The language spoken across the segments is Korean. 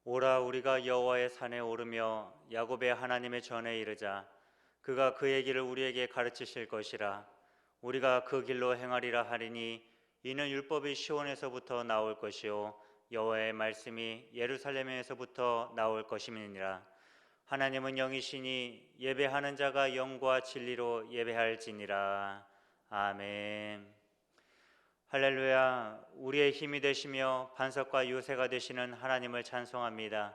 오라 우리가 여호와의 산에 오르며 야곱의 하나님의 전에 이르자. 그가 그의 길을 우리에게 가르치실 것이라. 우리가 그 길로 행하리라 하리니 이는 율법이 시온에서부터 나올 것이요 여호와의 말씀이 예루살렘에서부터 나올 것임이니라. 하나님은 영이시니 예배하는 자가 영과 진리로 예배할지니라. 아멘. 할렐루야. 우리의 힘이 되시며 반석과 요새가 되시는 하나님을 찬송합니다.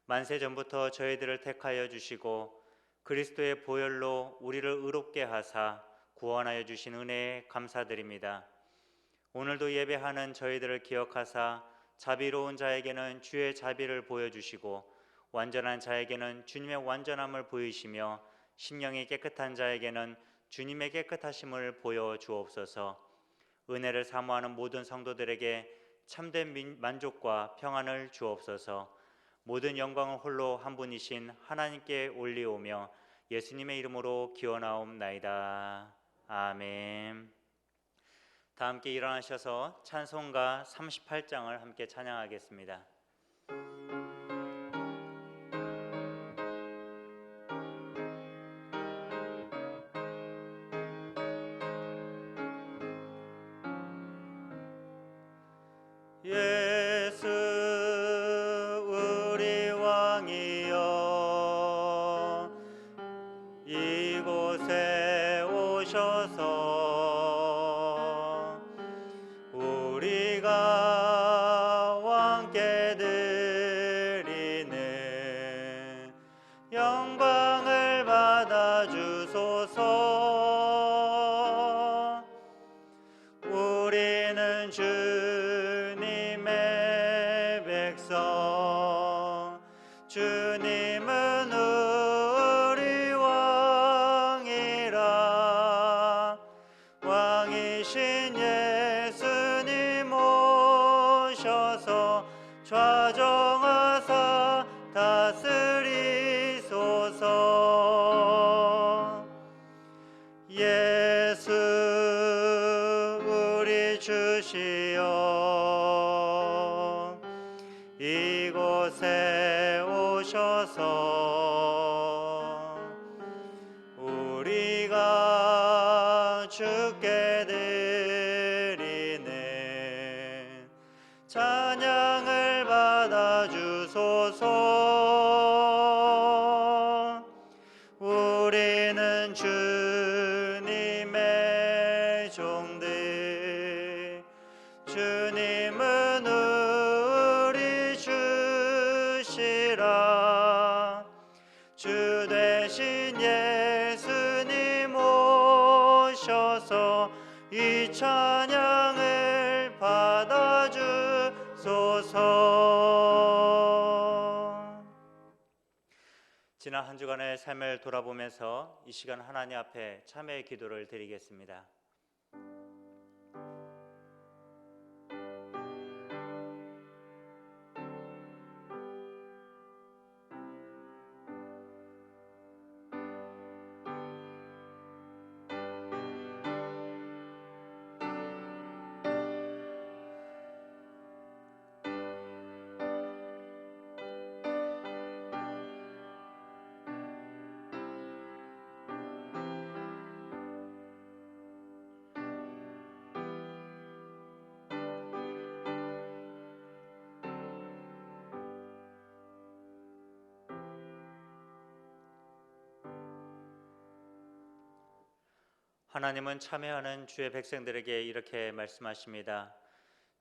만세 전부터 저희들을 택하여 주시고 그리스도의 보혈로 우리를 의롭게 하사 구원하여 주신 은혜에 감사드립니다. 오늘도 예배하는 저희들을 기억하사 자비로운 자에게는 주의 자비를 보여주시고 완전한 자에게는 주님의 완전함을 보이시며 심령이 깨끗한 자에게는 주님의 깨끗하심을 보여주옵소서. 은혜를 사모하는 모든 성도들에게 참된 만족과 평안을 주옵소서. 모든 영광을 홀로 한 분이신 하나님께 올리오며 예수님의 이름으로 기원하옵나이다. 아멘. 다 함께 일어나셔서 찬송가 38장을 함께 찬양하겠습니다. 예수 우리 왕이여 이곳에 오셔서 우리가 왕께 드리는 영광을 받아 주소서. 우리는 주님의 백성, 주님은 우리 왕이라. 왕이신 예수님 오셔서 좌정하사 다스리소서. 예수 우리 주시여 이곳에 오셔서 우리가 주께 드리는 찬양을 받아 주소서. 우리는 주님의 종들, 주님은 우리 주시라. 주 대신 예수님 오셔서 이 찬양을 받아 주소서. 지난 한 주간의 삶을 돌아보면서 이 시간 하나님 앞에 참회의 기도를 드리겠습니다. 하나님은 참회하는 주의 백성들에게 이렇게 말씀하십니다.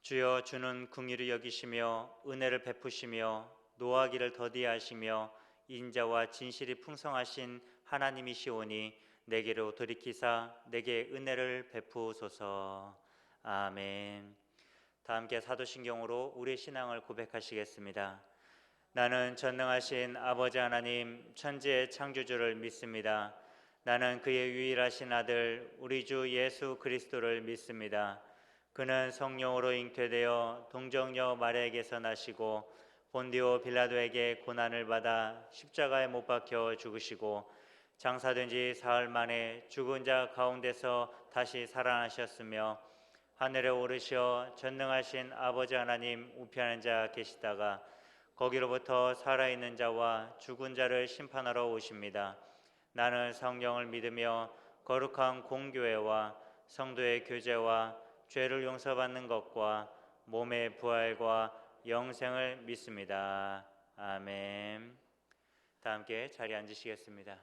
주여, 주는 긍휼히 여기시며 은혜를 베푸시며 노하기를 더디하시며 인자와 진실이 풍성하신 하나님이시오니 내게로 돌이키사 내게 은혜를 베푸소서. 아멘. 다 함께 사도신경으로 우리의 신앙을 고백하시겠습니다. 나는 전능하신 아버지 하나님 천지의 창조주를 믿습니다. 나는 그의 유일하신 아들 우리 주 예수 그리스도를 믿습니다. 그는 성령으로 잉태되어 동정녀 마리아에게서 나시고 본디오 빌라도에게 고난을 받아 십자가에 못 박혀 죽으시고 장사된 지 사흘 만에 죽은 자 가운데서 다시 살아나셨으며 하늘에 오르시어 전능하신 아버지 하나님 우편한 자 계시다가 거기로부터 살아있는 자와 죽은 자를 심판하러 오십니다. 나는 성령을 믿으며 거룩한 공교회와 성도의 교제와 죄를 용서받는 것과 몸의 부활과 영생을 믿습니다. 아멘. 다 함께 자리에 앉으시겠습니다.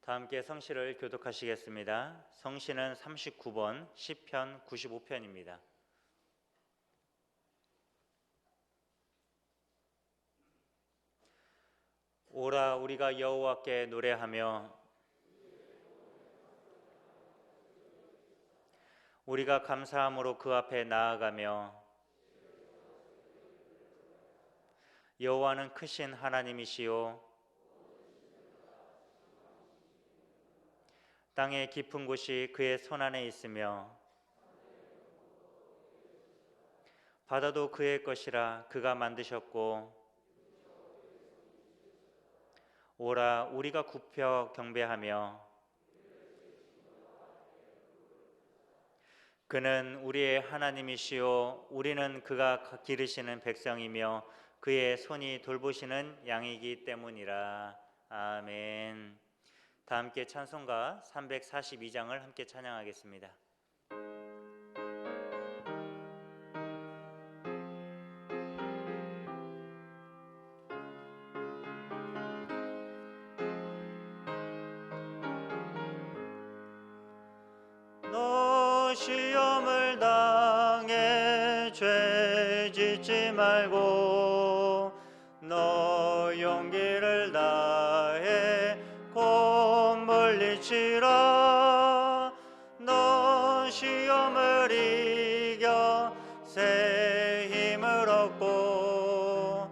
다 함께 성시를 교독하시겠습니다. 성시는 39번, 시편 95편입니다. 오라 우리가 여호와께 노래하며 우리가 감사함으로 그 앞에 나아가며 여호와는 크신 하나님이시요 땅의 깊은 곳이 그의 손안에 있으며 바다도 그의 것이라 그가 만드셨고 오라 우리가 굽혀 경배하며 그는 우리의 하나님이시요 우리는 그가 기르시는 백성이며 그의 손이 돌보시는 양이기 때문이라. 아멘. 다 함께 찬송가 342장을 함께 찬양하겠습니다. 너 시험을 당해 죄 짓지 말고 너 용기를 다해 곧 물리치라. 너 시험을 이겨 새 힘을 얻고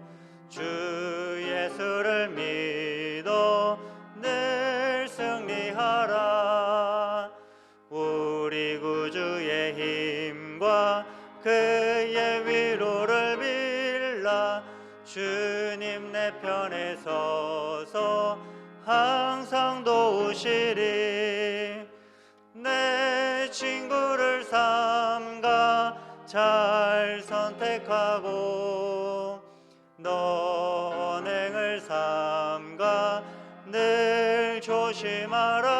주 예수를 믿어 늘 승리하라. 우리 구주의 힘과 그의 위로를 빌라. 주님 내 편에 서서 항상 도우시리. 내 친구를 삼가 잘 선택하고 너 언행을 삼가 늘 조심하라.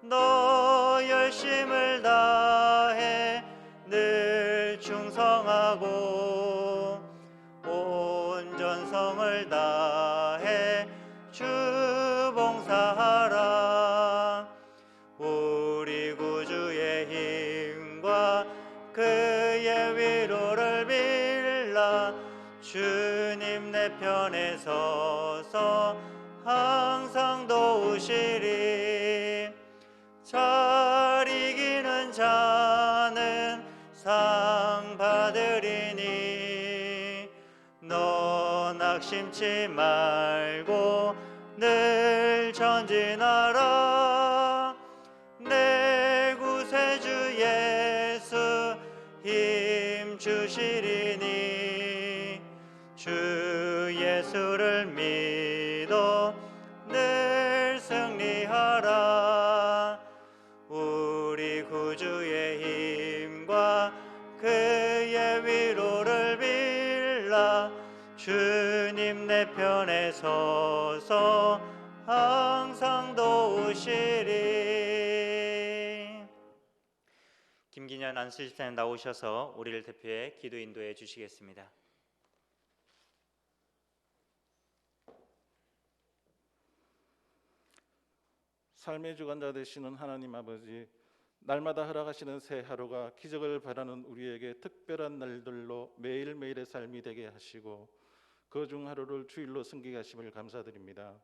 너 열심을 다해 늘 충성하고 온 전성을 다해 주 봉사하라. 우리 구주의 힘과 그의 위로를 빌라. 주님 내 편에 서서 항상 도우시리. 잘 이기는 자는 상 받으리니 너 낙심치 말고 늘 전진하라. 내 구세주 예수 힘 주시리니 주 예수를 믿어 늘 승리하라. 우리 구주의 힘과 그의 위로를 빌라. 주님 내 편에 서서 항상 도우시리. 김기년 안수집사님 나오셔서 우리를 대표해 기도 인도해 주시겠습니다. 삶의 주관자 되시는 하나님 아버지, 날마다 허락하시는 새 하루가 기적을 바라는 우리에게 특별한 날들로 매일매일의 삶이 되게 하시고 그 중 하루를 주일로 섬기게 하심을 감사드립니다.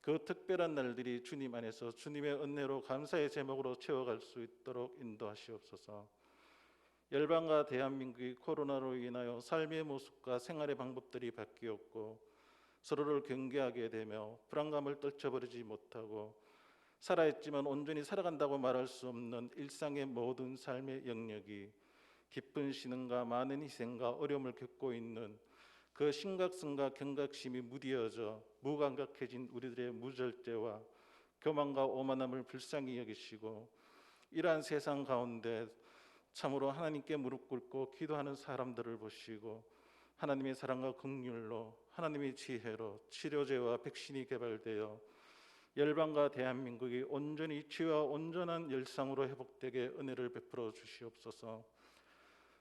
그 특별한 날들이 주님 안에서 주님의 은혜로 감사의 제목으로 채워갈 수 있도록 인도하시옵소서. 열방과 대한민국이 코로나로 인하여 삶의 모습과 생활의 방법들이 바뀌었고 서로를 경계하게 되며 불안감을 떨쳐버리지 못하고 살아있지만 온전히 살아간다고 말할 수 없는 일상의 모든 삶의 영역이 깊은 신음과 많은 희생과 어려움을 겪고 있는 그 심각성과 경각심이 무디어져 무감각해진 우리들의 무절제와 교만과 오만함을 불쌍히 여기시고 이러한 세상 가운데 참으로 하나님께 무릎 꿇고 기도하는 사람들을 보시고 하나님의 사랑과 긍휼로 하나님의 지혜로 치료제와 백신이 개발되어 열방과 대한민국이 온전히 치유와 온전한 열상으로 회복되게 은혜를 베풀어 주시옵소서.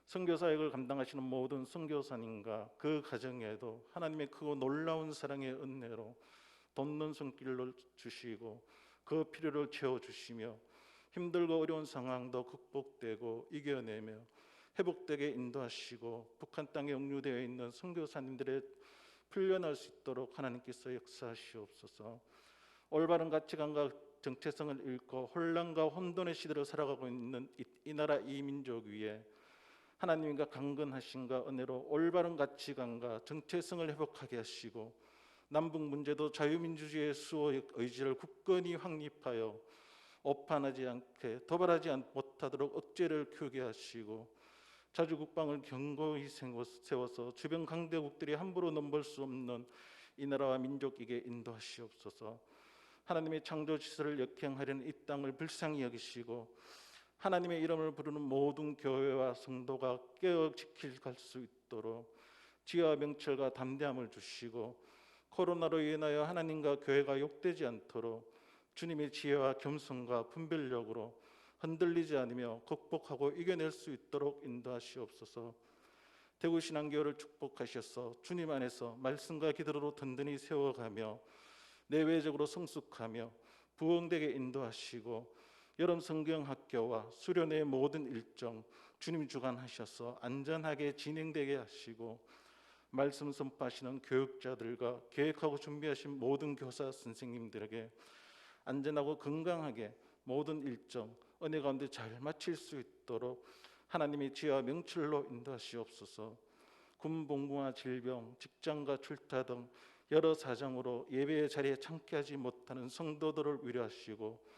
선교사역을 감당하시는 모든 선교사님과 그 가정에도 하나님의 크고 놀라운 사랑의 은혜로 돕는 손길을 주시고 그 필요를 채워주시며 힘들고 어려운 상황도 극복되고 이겨내며 회복되게 인도하시고 북한 땅에 억류되어 있는 선교사님들의 풀려날 수 있도록 하나님께서 역사하시옵소서. 올바른 가치관과 정체성을 잃고 혼란과 혼돈의 시대를 살아가고 있는 이 나라 이 민족 위에 하나님과 강건하심과 은혜로 올바른 가치관과 정체성을 회복하게 하시고 남북 문제도 자유민주주의의 수호 의지를 굳건히 확립하여 오판하지 않게 도발하지 못하도록 억제를 키우게 하시고 자주 국방을 견고히 세워서 주변 강대국들이 함부로 넘볼 수 없는 이 나라와 민족에게 인도하시옵소서. 하나님의 창조 지서를 역행하려는 이 땅을 불쌍히 여기시고 하나님의 이름을 부르는 모든 교회와 성도가 깨어 지킬 수 있도록 지혜와 명철과 담대함을 주시고 코로나로 인하여 하나님과 교회가 욕되지 않도록 주님의 지혜와 겸손과 분별력으로 흔들리지 않으며 극복하고 이겨낼 수 있도록 인도하시옵소서. 대구신앙교회를 축복하셔서 주님 안에서 말씀과 기도로 든든히 세워가며 내외적으로 성숙하며 부흥되게 인도하시고 여름 성경학교와 수련회의 모든 일정 주님 주관하셔서 안전하게 진행되게 하시고 말씀 선포하시는 교육자들과 계획하고 준비하신 모든 교사 선생님들에게 안전하고 건강하게 모든 일정 은혜 가운데 잘 마칠 수 있도록 하나님의 지혜와 명철로 인도하시옵소서. 군복무와 질병, 직장과 출타 등 여러 사정으로 예배의 자리에 참여하지 못하는 성도들을 위로하시고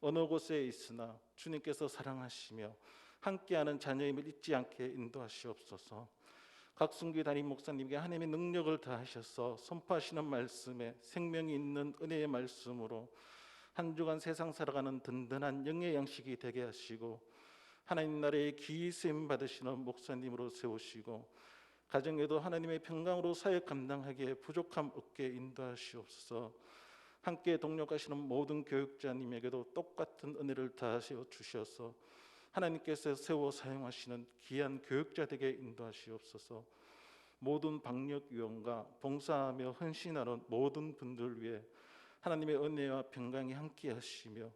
어느 곳에 있으나 주님께서 사랑하시며 함께하는 자녀임을 잊지 않게 인도하시옵소서. 각순기 담임 목사님께 하나님의 능력을 다하셔서 선포하시는 말씀에 생명이 있는 은혜의 말씀으로 한 주간 세상 살아가는 든든한 영의 양식이 되게 하시고 하나님 나라의 기이 쓰임 받으시는 목사님으로 세우시고 가정에도 하나님의 평강으로 사역 감당하기에 부족함 없게 인도하시옵소서. 함께 동력하시는 모든 교육자님에게도 똑같은 은혜를 다하여 주셔서 하나님께서 세워 사용하시는 귀한 교육자 되게 인도하시옵소서. 모든 방역위원과 봉사하며 헌신하는 모든 분들 위해 하나님의 은혜와 평강이 함께 하시며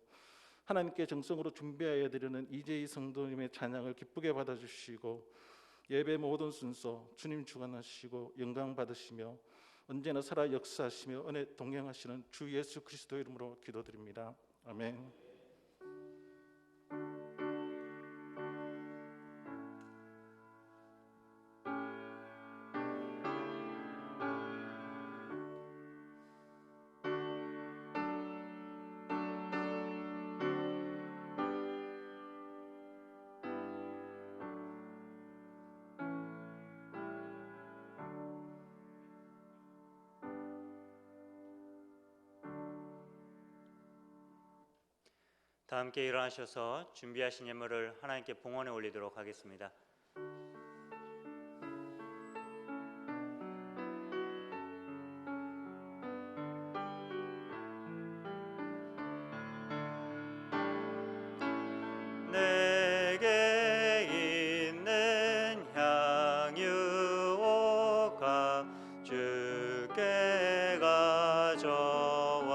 하나님께 정성으로 준비하여 드리는 이재희 성도님의 찬양을 기쁘게 받아주시고 예배 모든 순서 주님 주관하시고 영광 받으시며 언제나 살아 역사하시며 은혜 동행하시는 주 예수 그리스도 이름으로 기도드립니다. 아멘. 다 함께 일어나셔서 준비하신 예물을 하나님께 봉헌에 올리도록 하겠습니다. 내게 있는 향유오가 주께 가져와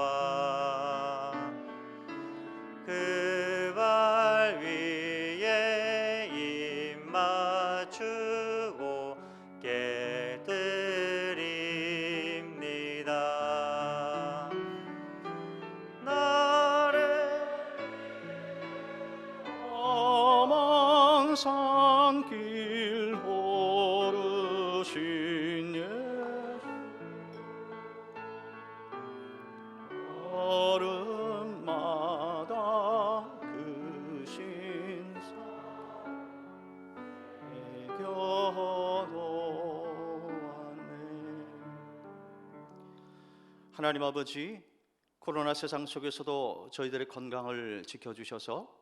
그 발 위에 입 맞추고 깨드립니다. 나를 험한 산길 오르신 예수 걸음마다 그 신사 애겨놓았네. 하나님 아버지, 코로나 세상 속에서도 저희들의 건강을 지켜주셔서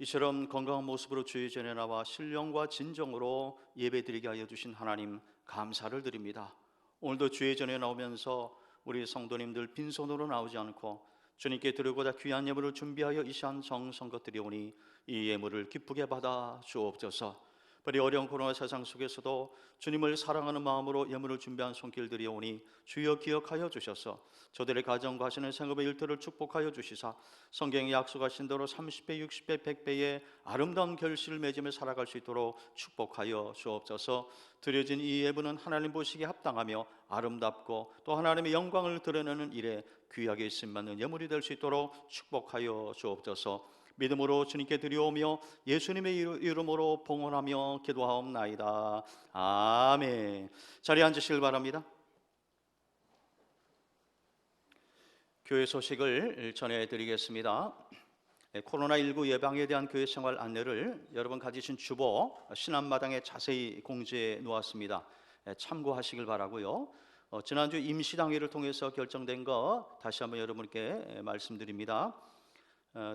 이처럼 건강한 모습으로 주의 전에 나와 신령과 진정으로 예배드리게 하여 주신 하나님 감사를 드립니다. 오늘도 주의 전에 나오면서 우리 성도님들 빈손으로 나오지 않고 주님께 드리고자 귀한 예물을 준비하여 이 시간 정성껏 드리오니 이 예물을 기쁘게 받아 주옵소서. 우리 어려운 코로나 세상 속에서도 주님을 사랑하는 마음으로 예물을 준비한 손길 드리오니 주여 기억하여 주셔서 저들의 가정과 하시는 생업의 일터를 축복하여 주시사 성경에 약속하신 대로 30배, 60배, 100배의 아름다운 결실을 맺으며 살아갈 수 있도록 축복하여 주옵소서. 드려진 이 예물은 하나님 보시기에 합당하며 아름답고 또 하나님의 영광을 드러내는 일에 귀하게 쓰임받는 예물이 될 수 있도록 축복하여 주옵소서. 믿음으로 주님께 드려오며 예수님의 이름으로 봉헌하며 기도하옵나이다. 아멘. 자리에 앉으시길 바랍니다. 교회 소식을 전해드리겠습니다. 코로나19 예방에 대한 교회 생활 안내를 여러분 가지신 주보 신안마당에 자세히 공지해 놓았습니다. 참고하시길 바라고요. 지난주 임시당회를 통해서 결정된 거 다시 한번 여러분께 말씀드립니다.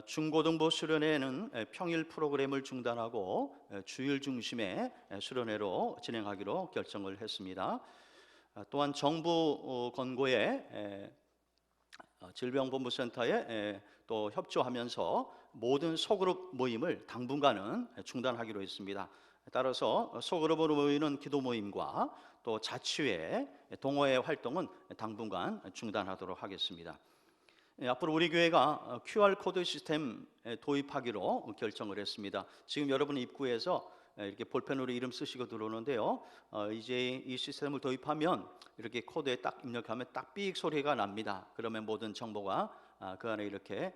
중고등부 수련회는 평일 프로그램을 중단하고 주일 중심의 수련회로 진행하기로 결정을 했습니다. 또한 정부 권고에 질병본부센터에 또 협조하면서 모든 소그룹 모임을 당분간은 중단하기로 했습니다. 따라서 소그룹으로 모이는 기도 모임과 또 자치회, 동호회 활동은 당분간 중단하도록 하겠습니다. 앞으로 우리 교회가 QR코드 시스템 도입하기로 결정을 했습니다. 지금 여러분 입구에서 이렇게 볼펜으로 이름 쓰시고 들어오는데요. 이제 이 시스템을 도입하면 이렇게 코드에 딱 입력하면 딱 삑 소리가 납니다. 그러면 모든 정보가 그 안에 이렇게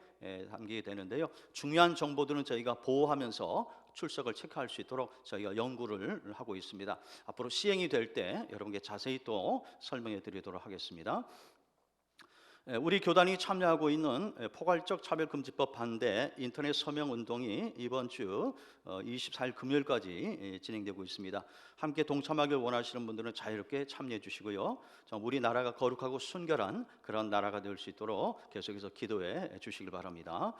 담기게 되는데요. 중요한 정보들은 저희가 보호하면서 출석을 체크할 수 있도록 저희가 연구를 하고 있습니다. 앞으로 시행이 될 때 여러분께 자세히 또 설명해 드리도록 하겠습니다. 우리 교단이 참여하고 있는 포괄적 차별금지법 반대 인터넷 서명 운동이 이번 주 24일 금요일까지 진행되고 있습니다. 함께 동참하길 원하시는 분들은 자유롭게 참여해 주시고요. 우리나라가 거룩하고 순결한 그런 나라가 될 수 있도록 계속해서 기도해 주시길 바랍니다.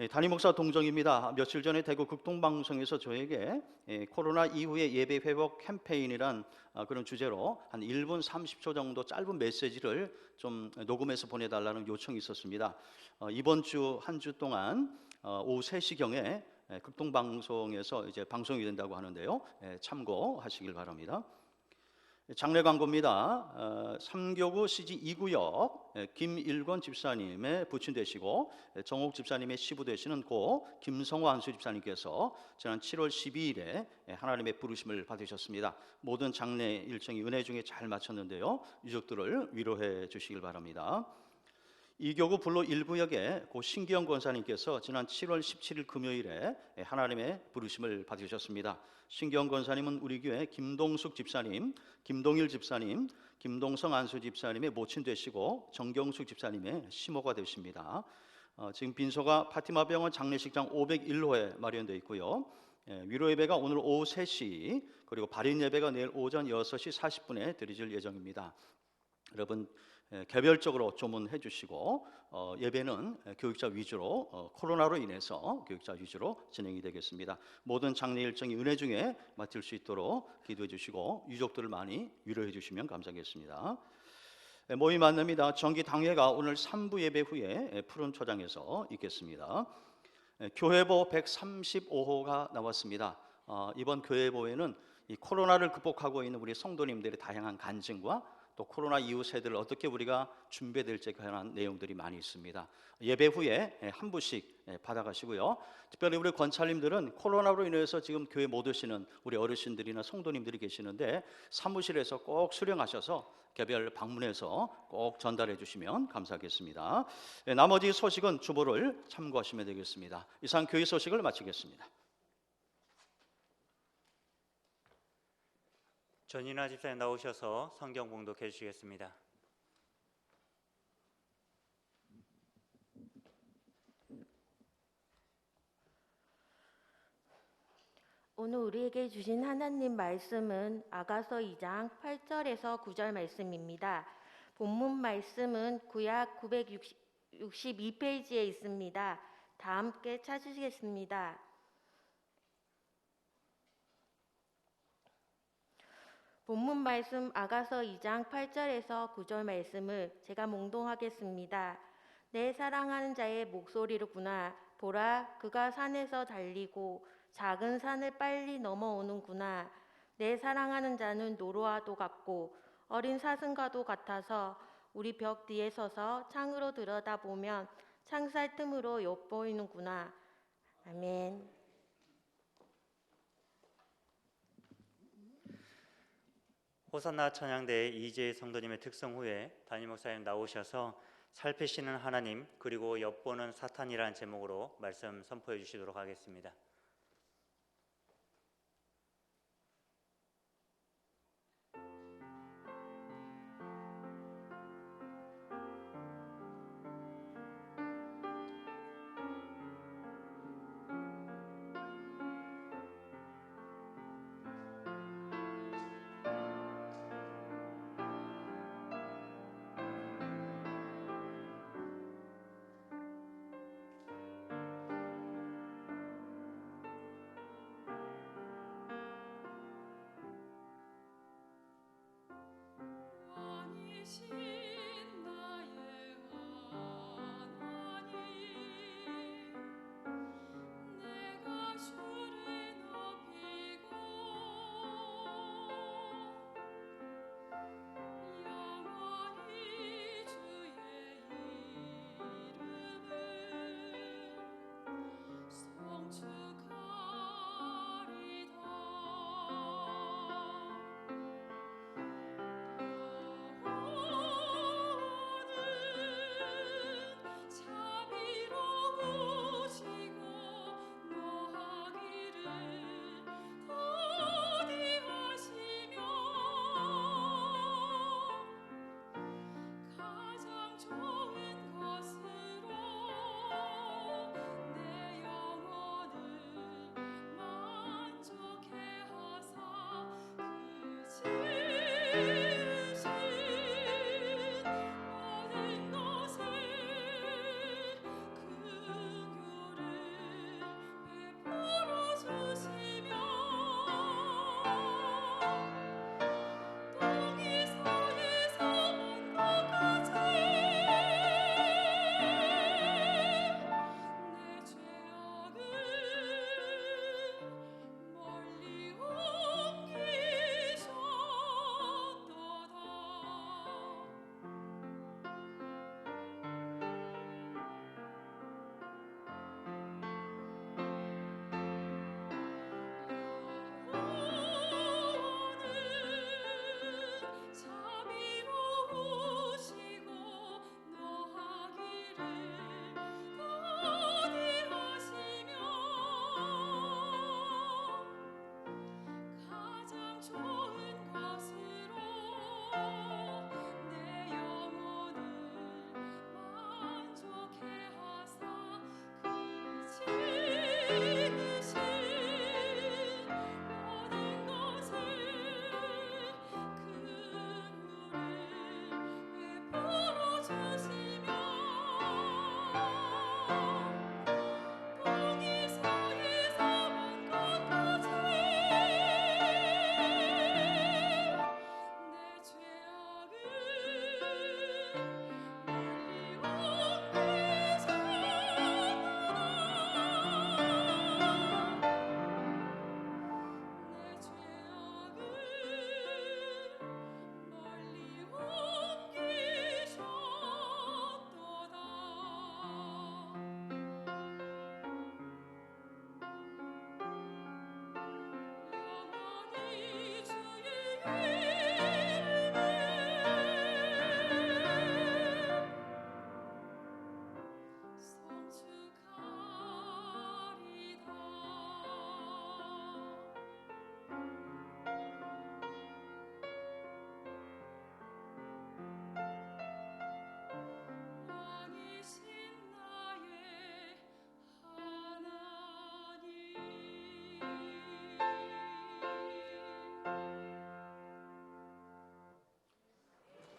담임 목사 동정입니다. 며칠 전에 대구 극동방송에서 저에게 코로나 이후의 예배 회복 캠페인이란 그런 주제로 한 1분 30초 정도 짧은 메시지를 좀 녹음해서 보내달라는 요청이 있었습니다. 이번 주 한 주 동안 오후 3시경에 극동방송에서 이제 방송이 된다고 하는데요. 참고하시길 바랍니다. 장례 광고입니다. 3교구 CG 2구역 김일권 집사님의 부친 되시고 정옥 집사님의 시부 되시는 고 김성호 안수 집사님께서 지난 7월 12일에 하나님의 부르심을 받으셨습니다. 모든 장례 일정이 은혜 중에 잘 마쳤는데요. 유족들을 위로해 주시길 바랍니다. 2교구 불로 1구역에 고 신기영 권사님께서 지난 7월 17일 금요일에 하나님의 부르심을 받으셨습니다. 신기영 권사님은 우리 교회 김동숙 집사님, 김동일 집사님, 김동성 안수 집사님의 모친 되시고 정경숙 집사님의 시모가 되십니다. 지금 빈소가 파티마 병원 장례식장 501호에 마련되어 있고요. 위로 예배가 오늘 오후 3시 그리고 발인 예배가 내일 오전 6시 40분에 드려질 예정입니다. 여러분 개별적으로 조문해 주시고 예배는 교육자 위주로 코로나로 인해서 교육자 위주로 진행이 되겠습니다. 모든 장례 일정이 은혜 중에 맡을 수 있도록 기도해 주시고 유족들을 많이 위로해 주시면 감사하겠습니다. 모임 안내입니다. 정기 당회가 오늘 3부 예배 후에 푸른 초장에서 있겠습니다. 교회보 135호가 나왔습니다. 이번 교회보에는 이 코로나를 극복하고 있는 우리 성도님들의 다양한 간증과 또 코로나 이후 세대를 어떻게 우리가 준비될지에 관한 내용들이 많이 있습니다. 예배 후에 한 부씩 받아가시고요. 특별히 우리 권찰님들은 코로나로 인해서 지금 교회 못 오시는 우리 어르신들이나 성도님들이 계시는데 사무실에서 꼭 수령하셔서 개별 방문해서 꼭 전달해 주시면 감사하겠습니다. 나머지 소식은 주보를 참고하시면 되겠습니다. 이상 교회 소식을 마치겠습니다. 전인아 집사님 나오셔서 성경 봉독해 주시겠습니다. 오늘 우리에게 주신 하나님 말씀은 아가서 2장 8절에서 9절 말씀입니다. 본문 말씀은 구약 962페이지에 있습니다. 다 함께 찾으시겠습니다. 본문 말씀 아가서 2장 8절에서 9절 말씀을 제가 몽동하겠습니다. 내 사랑하는 자의 목소리로구나. 보라, 그가 산에서 달리고 작은 산을 빨리 넘어오는구나. 내 사랑하는 자는 노루와도 같고 어린 사슴과도 같아서 우리 벽 뒤에 서서 창으로 들여다보면 창살 틈으로 엿보이는구나. 아멘. 호산나 찬양대 이재희 성도님의 특성 후에 담임 목사님 나오셔서 살피시는 하나님 그리고 엿보는 사탄이라는 제목으로 말씀 선포해 주시도록 하겠습니다.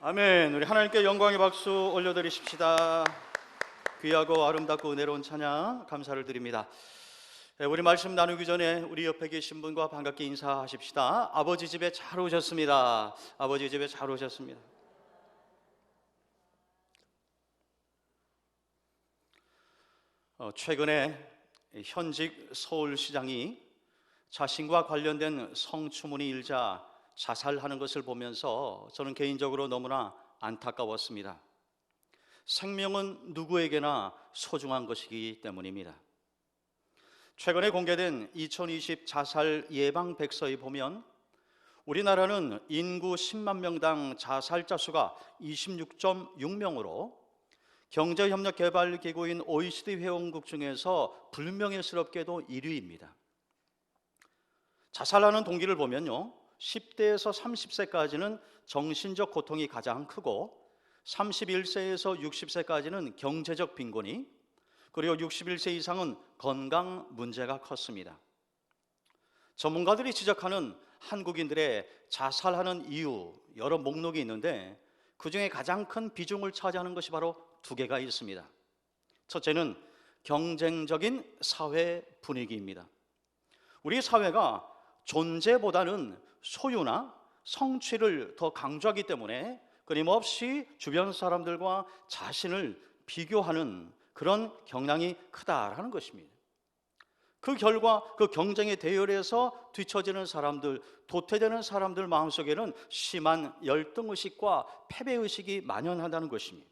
아멘. 우리 하나님께 영광의 박수 올려드리십시다. 귀하고 아름답고 은혜로운 찬양 감사를 드립니다. 우리 말씀 나누기 전에 우리 옆에 계신 분과 반갑게 인사하십시다. 아버지 집에 잘 오셨습니다. 아버지 집에 잘 오셨습니다. 최근에 현직 서울시장이 자신과 관련된 성추문이 일자 자살하는 것을 보면서 저는 개인적으로 너무나 안타까웠습니다. 생명은 누구에게나 소중한 것이기 때문입니다. 최근에 공개된 2020 자살 예방 백서에 보면 우리나라는 인구 10만 명당 자살자 수가 26.6명으로 경제협력개발기구인 OECD 회원국 중에서 불명예스럽게도 1위입니다. 자살하는 동기를 보면요, 10대에서 30세까지는 정신적 고통이 가장 크고 31세에서 60세까지는 경제적 빈곤이, 그리고 61세 이상은 건강 문제가 컸습니다. 전문가들이 지적하는 한국인들의 자살하는 이유 여러 목록이 있는데 그중에 가장 큰 비중을 차지하는 것이 바로 두 개가 있습니다. 첫째는 경쟁적인 사회 분위기입니다. 우리 사회가 존재보다는 소유나 성취를 더 강조하기 때문에 끊임없이 주변 사람들과 자신을 비교하는 그런 경향이 크다라는 것입니다. 그 결과 그 경쟁의 대열에서 뒤처지는 사람들, 도태되는 사람들 마음속에는 심한 열등의식과 패배의식이 만연한다는 것입니다.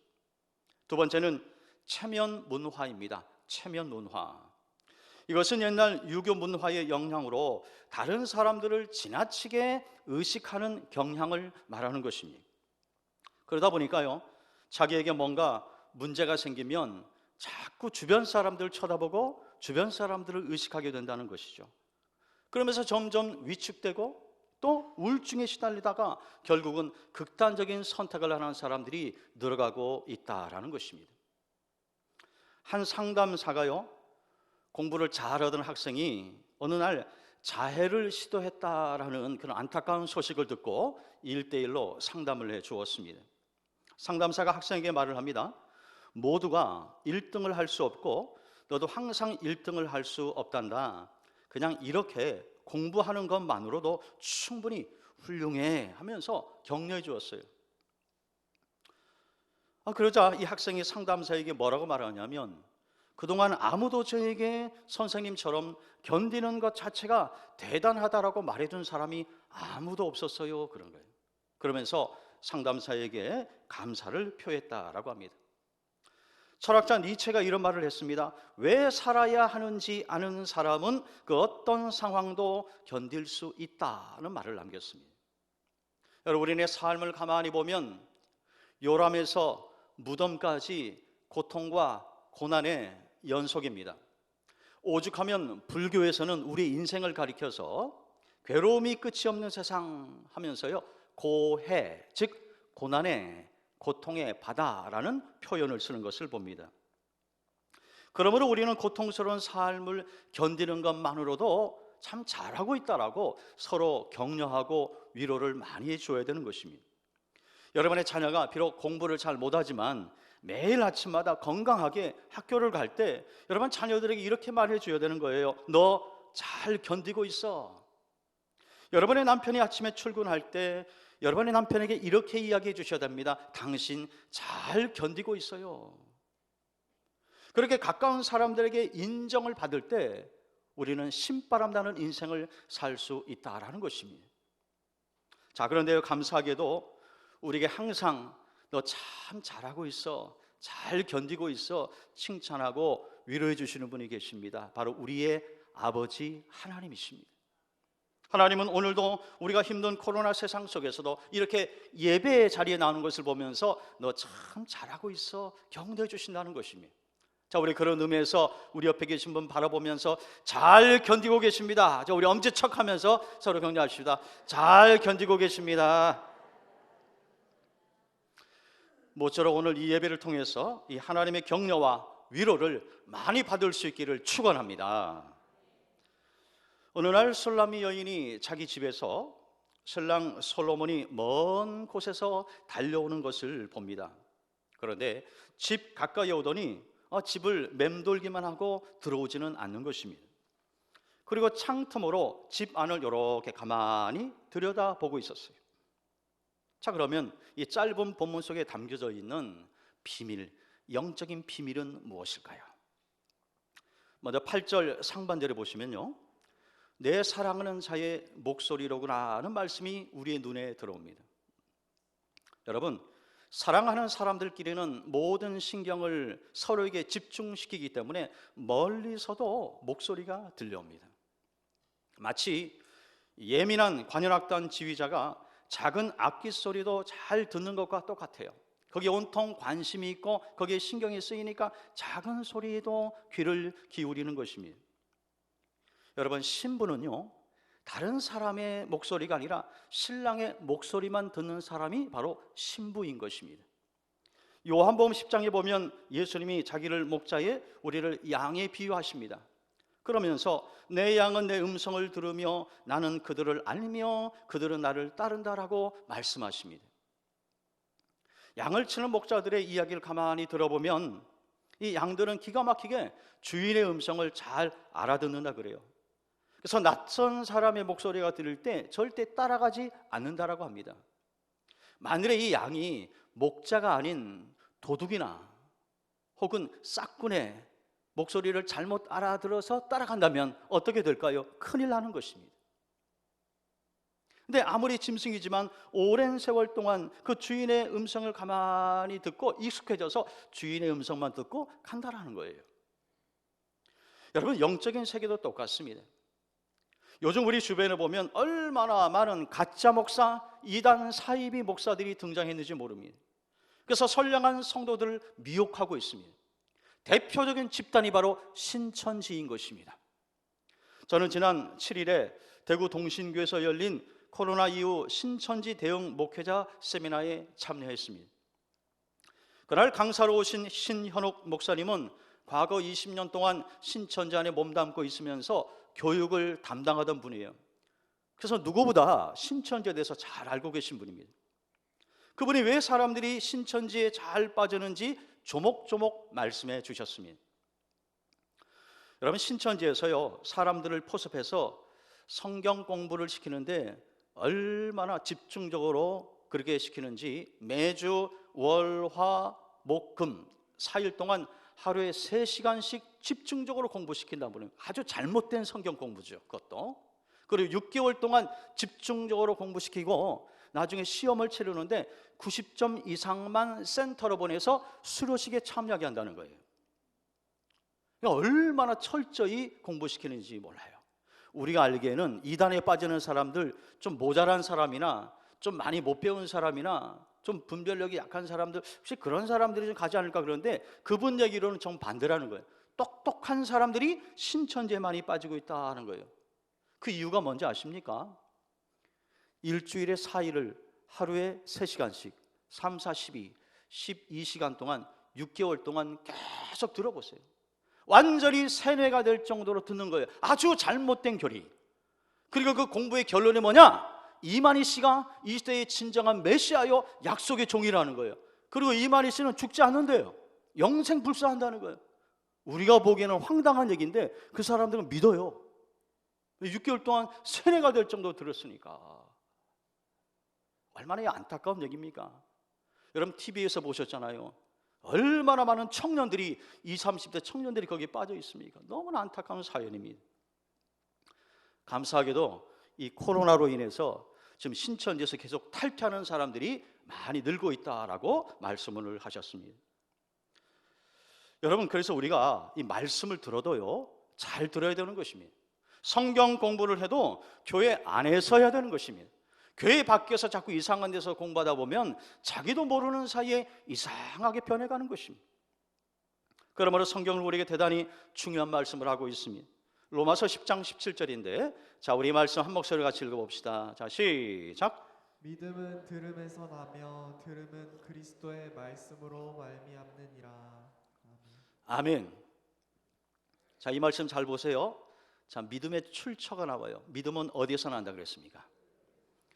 두 번째는 체면 문화입니다. 체면 문화. 이것은 옛날 유교 문화의 영향으로 다른 사람들을 지나치게 의식하는 경향을 말하는 것입니다. 그러다 보니까요, 자기에게 뭔가 문제가 생기면 자꾸 주변 사람들을 쳐다보고 주변 사람들을 의식하게 된다는 것이죠. 그러면서 점점 위축되고 또 우울증에 시달리다가 결국은 극단적인 선택을 하는 사람들이 늘어가고 있다라는 것입니다. 한 상담사가요, 공부를 잘하던 학생이 어느 날 자해를 시도했다라는 그런 안타까운 소식을 듣고 1대1로 상담을 해 주었습니다. 상담사가 학생에게 말을 합니다. 모두가 1등을 할 수 없고 너도 항상 1등을 할 수 없단다. 그냥 이렇게 공부하는 것만으로도 충분히 훌륭해 하면서 격려해 주었어요. 그러자 이 학생이 상담사에게 뭐라고 말하냐면, 그동안 아무도 저에게 선생님처럼 견디는 것 자체가 대단하다라고 말해준 사람이 아무도 없었어요. 그런 거예요. 그러면서 상담사에게 감사를 표했다라고 합니다. 철학자 니체가 이런 말을 했습니다. 왜 살아야 하는지 아는 사람은 그 어떤 상황도 견딜 수 있다는 말을 남겼습니다. 여러분, 우리의 삶을 가만히 보면 요람에서 무덤까지 고통과 고난의 연속입니다. 오죽하면 불교에서는 우리 인생을 가리켜서 괴로움이 끝이 없는 세상 하면서요, 고해, 즉 고난의 고통의 바다라는 표현을 쓰는 것을 봅니다. 그러므로 우리는 고통스러운 삶을 견디는 것만으로도 참 잘하고 있다라고 서로 격려하고 위로를 많이 해줘야 되는 것입니다. 여러분의 자녀가 비록 공부를 잘 못하지만 매일 아침마다 건강하게 학교를 갈 때 여러분 자녀들에게 이렇게 말해줘야 되는 거예요. 너 잘 견디고 있어. 여러분의 남편이 아침에 출근할 때 여러분의 남편에게 이렇게 이야기해 주셔야 됩니다. 당신 잘 견디고 있어요. 그렇게 가까운 사람들에게 인정을 받을 때 우리는 신바람 나는 인생을 살 수 있다라는 것입니다. 자, 그런데요, 감사하게도 우리에게 항상 너 참 잘하고 있어, 잘 견디고 있어 칭찬하고 위로해 주시는 분이 계십니다. 바로 우리의 아버지 하나님이십니다. 하나님은 오늘도 우리가 힘든 코로나 세상 속에서도 이렇게 예배의 자리에 나오는 것을 보면서 너 참 잘하고 있어 격려해 주신다는 것입니다. 자, 우리 그런 의미에서 우리 옆에 계신 분 바라보면서 잘 견디고 계십니다. 자, 우리 엄지척하면서 서로 격려합시다. 잘 견디고 계십니다. 모쪼록 오늘 이 예배를 통해서 이 하나님의 격려와 위로를 많이 받을 수 있기를 축원합니다. 어느 날 술람미 여인이 자기 집에서 신랑 솔로몬이 먼 곳에서 달려오는 것을 봅니다. 그런데 집 가까이 오더니 집을 맴돌기만 하고 들어오지는 않는 것입니다. 그리고 창틈으로 집 안을 이렇게 가만히 들여다보고 있었어요. 자, 그러면 이 짧은 본문 속에 담겨져 있는 비밀, 영적인 비밀은 무엇일까요? 먼저 8절 상반절에 보시면요, 내 사랑하는 자의 목소리로구나 하는 말씀이 우리의 눈에 들어옵니다. 여러분, 사랑하는 사람들끼리는 모든 신경을 서로에게 집중시키기 때문에 멀리서도 목소리가 들려옵니다. 마치 예민한 관현악단 지휘자가 작은 악기 소리도 잘 듣는 것과 똑같아요. 거기에 온통 관심이 있고 거기에 신경이 쓰이니까 작은 소리에도 귀를 기울이는 것입니다. 여러분, 신부는요, 다른 사람의 목소리가 아니라 신랑의 목소리만 듣는 사람이 바로 신부인 것입니다. 요한복음 10장에 보면 예수님이 자기를 목자에 우리를 양에 비유하십니다. 그러면서 내 양은 내 음성을 들으며 나는 그들을 알며 그들은 나를 따른다라고 말씀하십니다. 양을 치는 목자들의 이야기를 가만히 들어보면 이 양들은 기가 막히게 주인의 음성을 잘 알아듣는다 그래요. 그래서 낯선 사람의 목소리가 들릴 때 절대 따라가지 않는다라고 합니다. 만일에 이 양이 목자가 아닌 도둑이나 혹은 싹군의 목소리를 잘못 알아들어서 따라간다면 어떻게 될까요? 큰일 나는 것입니다. 근데 아무리 짐승이지만 오랜 세월 동안 그 주인의 음성을 가만히 듣고 익숙해져서 주인의 음성만 듣고 간다라는 거예요. 여러분, 영적인 세계도 똑같습니다. 요즘 우리 주변에 보면 얼마나 많은 가짜 목사, 이단 사이비 목사들이 등장했는지 모릅니다. 그래서 선량한 성도들을 미혹하고 있습니다. 대표적인 집단이 바로 신천지인 것입니다. 저는 지난 7일에 대구 동신교에서 열린 코로나 이후 신천지 대응 목회자 세미나에 참여했습니다. 그날 강사로 오신 신현옥 목사님은 과거 20년 동안 신천지 안에 몸담고 있으면서 교육을 담당하던 분이에요. 그래서 누구보다 신천지에 대해서 잘 알고 계신 분입니다. 그분이 왜 사람들이 신천지에 잘 빠지는지 조목조목 말씀해 주셨습니다. 여러분, 신천지에서요, 사람들을 포섭해서 성경 공부를 시키는데 얼마나 집중적으로 그렇게 시키는지 매주 월, 화, 목, 금 4일 동안 하루에 3시간씩 집중적으로 공부시킨다는 분은 아주 잘못된 성경 공부죠. 그것도. 그리고 6개월 동안 집중적으로 공부시키고 나중에 시험을 치르는데 90점 이상만 센터로 보내서 수료식에 참여하게 한다는 거예요. 얼마나 철저히 공부시키는지 몰라요. 우리가 알기에는 이단에 빠지는 사람들, 좀 모자란 사람이나 좀 많이 못 배운 사람이나 좀 분별력이 약한 사람들, 혹시 그런 사람들이 좀 가지 않을까 그러는데 그분 얘기로는 좀 반대라는 거예요. 똑똑한 사람들이 신천지에 많이 빠지고 있다는 거예요. 그 이유가 뭔지 아십니까? 일주일에 4일을 하루에 3시간씩 3, 4, 12, 12시간 동안 6개월 동안 계속 들어보세요. 완전히 세뇌가 될 정도로 듣는 거예요. 아주 잘못된 교리. 그리고 그 공부의 결론이 뭐냐? 이만희 씨가 이 시대의 진정한 메시아요 약속의 종이라는 거예요. 그리고 이만희 씨는 죽지 않는데요, 영생 불사한다는 거예요. 우리가 보기에는 황당한 얘기인데 그 사람들은 믿어요. 6개월 동안 세뇌가 될 정도로 들었으니까. 얼마나 안타까운 얘기입니까? 여러분, TV에서 보셨잖아요. 얼마나 많은 청년들이 20, 30대 청년들이 거기에 빠져 있습니까? 너무나 안타까운 사연입니다. 감사하게도 이 코로나로 인해서 지금 신천지에서 계속 탈퇴하는 사람들이 많이 늘고 있다라고 말씀을 하셨습니다. 여러분, 그래서 우리가 이 말씀을 들어도요, 잘 들어야 되는 것입니다. 성경 공부를 해도 교회 안에서 해야 되는 것입니다. 교회 밖에서 자꾸 이상한 데서 공부하다 보면 자기도 모르는 사이에 이상하게 변해가는 것입니다. 그러므로 성경은 우리에게 대단히 중요한 말씀을 하고 있습니다. 로마서 10장 17절인데, 자, 우리 말씀 한 목소리 같이 읽어봅시다. 자, 시작. 믿음은 들음에서 나며 들음은 그리스도의 말씀으로 말미암느니라. 아멘. 자, 이 말씀 잘 보세요. 자, 믿음의 출처가 나와요. 믿음은 어디에서 난다 그랬습니까?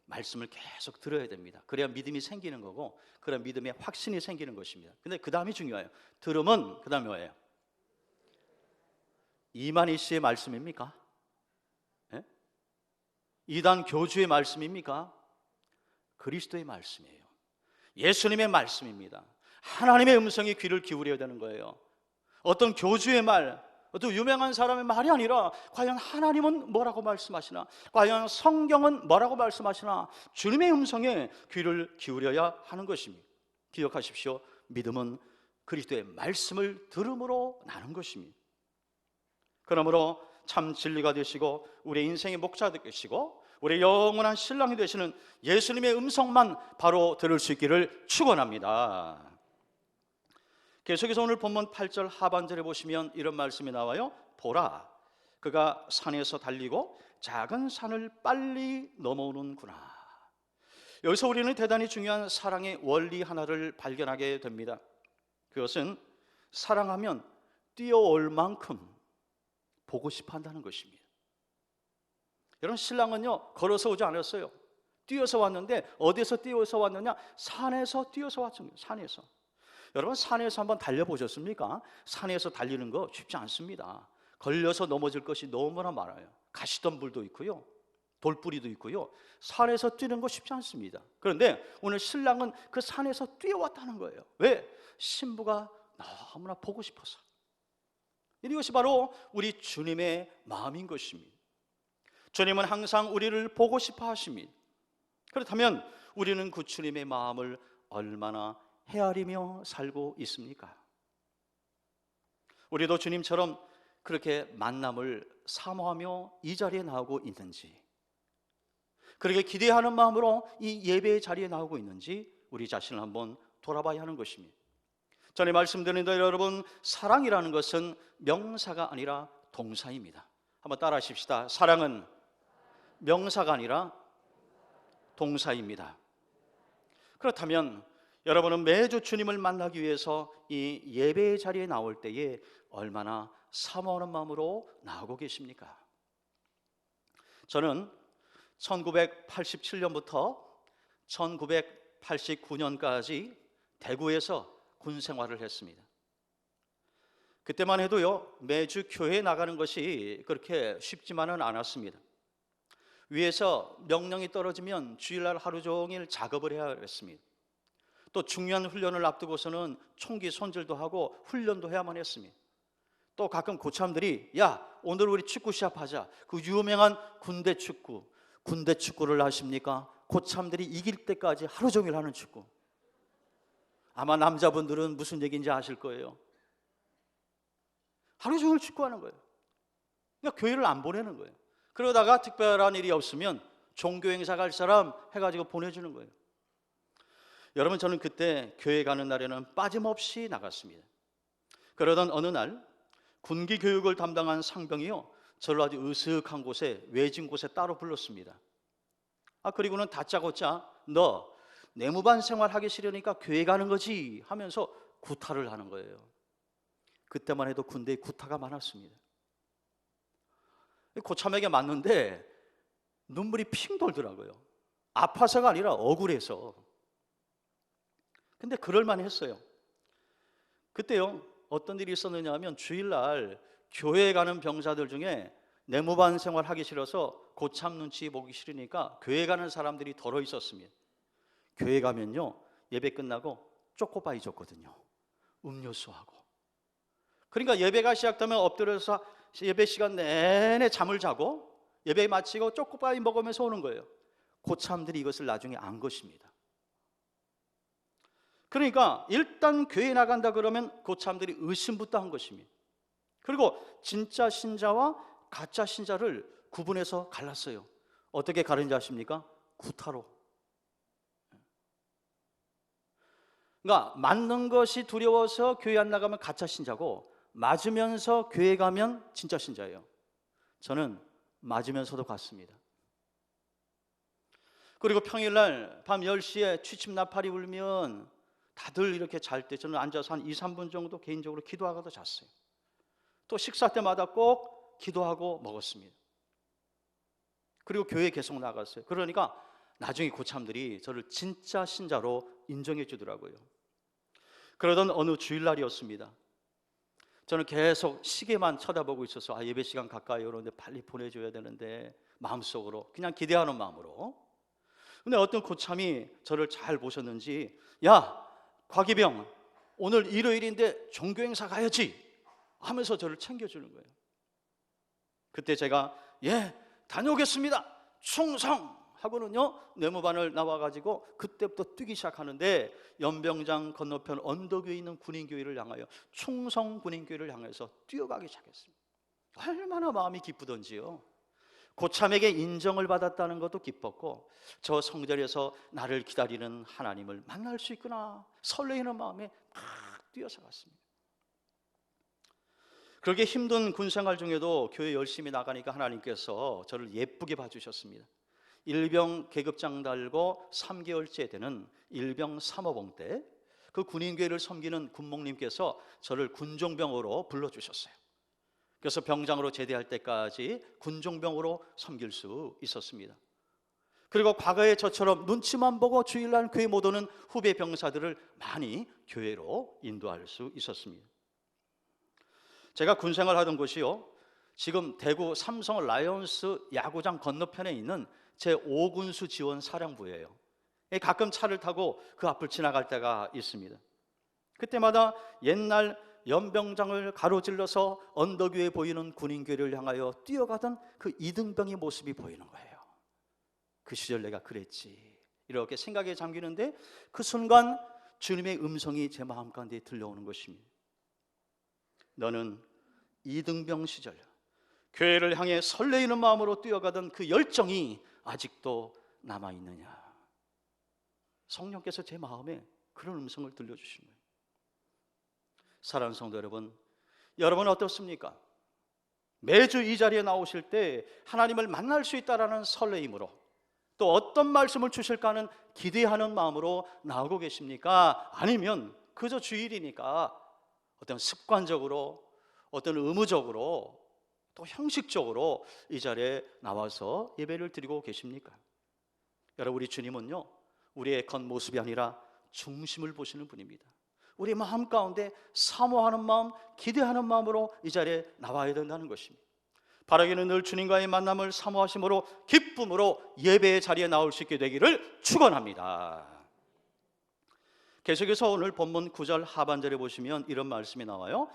말씀을 계속 들어야 됩니다. 그래야 믿음이 생기는 거고, 그래야 믿음의 확신이 생기는 것입니다. 근데 그 다음이 중요해요. 들음은 그 다음에 뭐예요? 이만희 씨의 말씀입니까? 예? 이단 교주의 말씀입니까? 그리스도의 말씀이에요. 예수님의 말씀입니다. 하나님의 음성에 귀를 기울여야 되는 거예요. 어떤 교주의 말, 어떤 유명한 사람의 말이 아니라 과연 하나님은 뭐라고 말씀하시나, 과연 성경은 뭐라고 말씀하시나, 주님의 음성에 귀를 기울여야 하는 것입니다. 기억하십시오. 믿음은 그리스도의 말씀을 들음으로 나는 것입니다. 그러므로 참 진리가 되시고 우리의 인생의 목자 되시고 우리의 영원한 신랑이 되시는 예수님의 음성만 바로 들을 수 있기를 축원합니다. 계속해서 오늘 본문 8절 하반절에 보시면 이런 말씀이 나와요. 보라, 그가 산에서 달리고 작은 산을 빨리 넘어오는구나. 여기서 우리는 대단히 중요한 사랑의 원리 하나를 발견하게 됩니다. 그것은 사랑하면 뛰어올 만큼 보고 싶어 한다는 것입니다. 여러분, 신랑은요 걸어서 오지 않았어요. 뛰어서 왔는데 어디서 뛰어서 왔느냐? 산에서 뛰어서 왔습니다. 산에서. 여러분, 산에서 한번 달려보셨습니까? 산에서 달리는 거 쉽지 않습니다. 걸려서 넘어질 것이 너무나 많아요. 가시덤불도 있고요, 돌뿌리도 있고요. 산에서 뛰는 거 쉽지 않습니다. 그런데 오늘 신랑은 그 산에서 뛰어왔다는 거예요. 왜? 신부가 너무나 보고 싶어서. 이것이 바로 우리 주님의 마음인 것입니다. 주님은 항상 우리를 보고 싶어 하십니다. 그렇다면 우리는 그 주님의 마음을 얼마나 헤아리며 살고 있습니까? 우리도 주님처럼 그렇게 만남을 사모하며 이 자리에 나오고 있는지, 그렇게 기대하는 마음으로 이 예배의 자리에 나오고 있는지 우리 자신을 한번 돌아봐야 하는 것입니다. 전에 말씀드린 대로 여러분, 사랑이라는 것은 명사가 아니라 동사입니다. 한번 따라 하십시다. 사랑은 명사가 아니라 동사입니다. 그렇다면 여러분은 매주 주님을 만나기 위해서 이 예배의 자리에 나올 때에 얼마나 사모하는 마음으로 나오고 계십니까? 저는 1987년부터 1989년까지 대구에서 군 생활을 했습니다. 그때만 해도요, 매주 교회에 나가는 것이 그렇게 쉽지만은 않았습니다. 위에서 명령이 떨어지면 주일날 하루 종일 작업을 해야 했습니다. 또 중요한 훈련을 앞두고서는 총기 손질도 하고 훈련도 해야만 했습니다. 또 가끔 고참들이 야, 오늘 우리 축구 시합하자. 그 유명한 군대 축구를 아십니까? 고참들이 이길 때까지 하루 종일 하는 축구. 아마 남자분들은 무슨 얘기인지 아실 거예요. 하루 종일 축구하는 거예요. 그러니까 교회를 안 보내는 거예요. 그러다가 특별한 일이 없으면 종교 행사 갈 사람 해가지고 보내주는 거예요. 여러분, 저는 그때 교회 가는 날에는 빠짐없이 나갔습니다. 그러던 어느 날 군기 교육을 담당한 상병이요, 저를 아주 으슥한 곳에, 외진 곳에 따로 불렀습니다. 그리고는 다짜고짜 너 내무반 생활하기 싫으니까 교회 가는 거지 하면서 구타를 하는 거예요. 그때만 해도 군대에 구타가 많았습니다. 고참에게 맞는데 눈물이 핑 돌더라고요. 아파서가 아니라 억울해서. 근데 그럴만 했어요. 그때요, 어떤 일이 있었느냐 하면 주일날 교회에 가는 병사들 중에 내무반 생활하기 싫어서 고참 눈치 보기 싫으니까 교회 가는 사람들이 덜어 있었습니다. 교회 가면요, 예배 끝나고 초코바이 줬거든요. 음료수하고. 그러니까 예배가 시작되면 엎드려서 예배 시간 내내 잠을 자고 예배 마치고 초코바이 먹으면서 오는 거예요. 고참들이 이것을 나중에 안 것입니다. 그러니까 일단 교회에 나간다 그러면 고참들이 의심부터 한 것입니다. 그리고 진짜 신자와 가짜 신자를 구분해서 갈랐어요. 어떻게 가른지 아십니까? 구타로. 그러니까 맞는 것이 두려워서 교회 안 나가면 가짜 신자고, 맞으면서 교회 가면 진짜 신자예요. 저는 맞으면서도 갔습니다. 그리고 평일날 밤 10시에 취침 나팔이 울면 다들 이렇게 잘 때 저는 앉아서 한 2, 3분 정도 개인적으로 기도하고도 잤어요. 또 식사 때마다 꼭 기도하고 먹었습니다. 그리고 교회에 계속 나갔어요. 그러니까 나중에 고참들이 저를 진짜 신자로 인정해 주더라고요. 그러던 어느 주일날이었습니다. 저는 계속 시계만 쳐다보고 있어서 예배 시간 가까이 오는데 빨리 보내줘야 되는데 마음속으로 그냥 기대하는 마음으로. 근데 어떤 고참이 저를 잘 보셨는지 야 곽이병 오늘 일요일인데 종교행사 가야지 하면서 저를 챙겨주는 거예요. 그때 제가 다녀오겠습니다 충성 하고는요 내무반을 나와가지고 그때부터 뛰기 시작하는데 연병장 건너편 언덕 위에 있는 군인교회를 향하여 충성 군인교회를 향해서 뛰어가기 시작했습니다. 얼마나 마음이 기쁘던지요. 고참에게 인정을 받았다는 것도 기뻤고 저 성전에서 나를 기다리는 하나님을 만날 수 있구나 설레이는 마음에 막 뛰어서 갔습니다. 그렇게 힘든 군생활 중에도 교회 열심히 나가니까 하나님께서 저를 예쁘게 봐주셨습니다. 일병 계급장 달고 3개월째 되는 일병 3호봉 때 그 군인교회를 섬기는 군목님께서 저를 군종병으로 불러주셨어요. 그래서 병장으로 제대할 때까지 군종병으로 섬길 수 있었습니다. 그리고 과거에 저처럼 눈치만 보고 주일날 교회 못 오는 후배 병사들을 많이 교회로 인도할 수 있었습니다. 제가 군생활 하던 곳이요 지금 대구 삼성 라이온스 야구장 건너편에 있는 제5군수 지원 사령부예요. 가끔 차를 타고 그 앞을 지나갈 때가 있습니다. 그때마다 옛날 연병장을 가로질러서 언덕 위에 보이는 군인교회를 향하여 뛰어가던 그 이등병의 모습이 보이는 거예요. 그 시절 내가 그랬지 이렇게 생각에 잠기는데 그 순간 주님의 음성이 제 마음 가운데 들려오는 것입니다. 너는 이등병 시절 교회를 향해 설레이는 마음으로 뛰어가던 그 열정이 아직도 남아있느냐. 성령께서 제 마음에 그런 음성을 들려주신 거예요. 사랑하는 성도 여러분, 여러분 어떻습니까? 매주 이 자리에 나오실 때 하나님을 만날 수 있다는 설레임으로 또 어떤 말씀을 주실까 하는 기대하는 마음으로 나오고 계십니까? 아니면 그저 주일이니까 어떤 습관적으로 어떤 의무적으로 또 형식적으로 이 자리에 나와서 예배를 드리고 계십니까? 여러분 우리 주님은요 우리의 겉모습이 아니라 중심을 보시는 분입니다. 우리 마음 가운데 사모하는 마음, 기대하는 마음으로 이 자리에 나와야 된다는 것입니다. 바라기는 늘 주님과의 만남을 사모하심으로 기쁨으로 예배의 자리에 나올 수 있게 되기를 축원합니다. 계속해서 오늘 본문 9절 하반절에 보시면 이런 말씀이 나와요.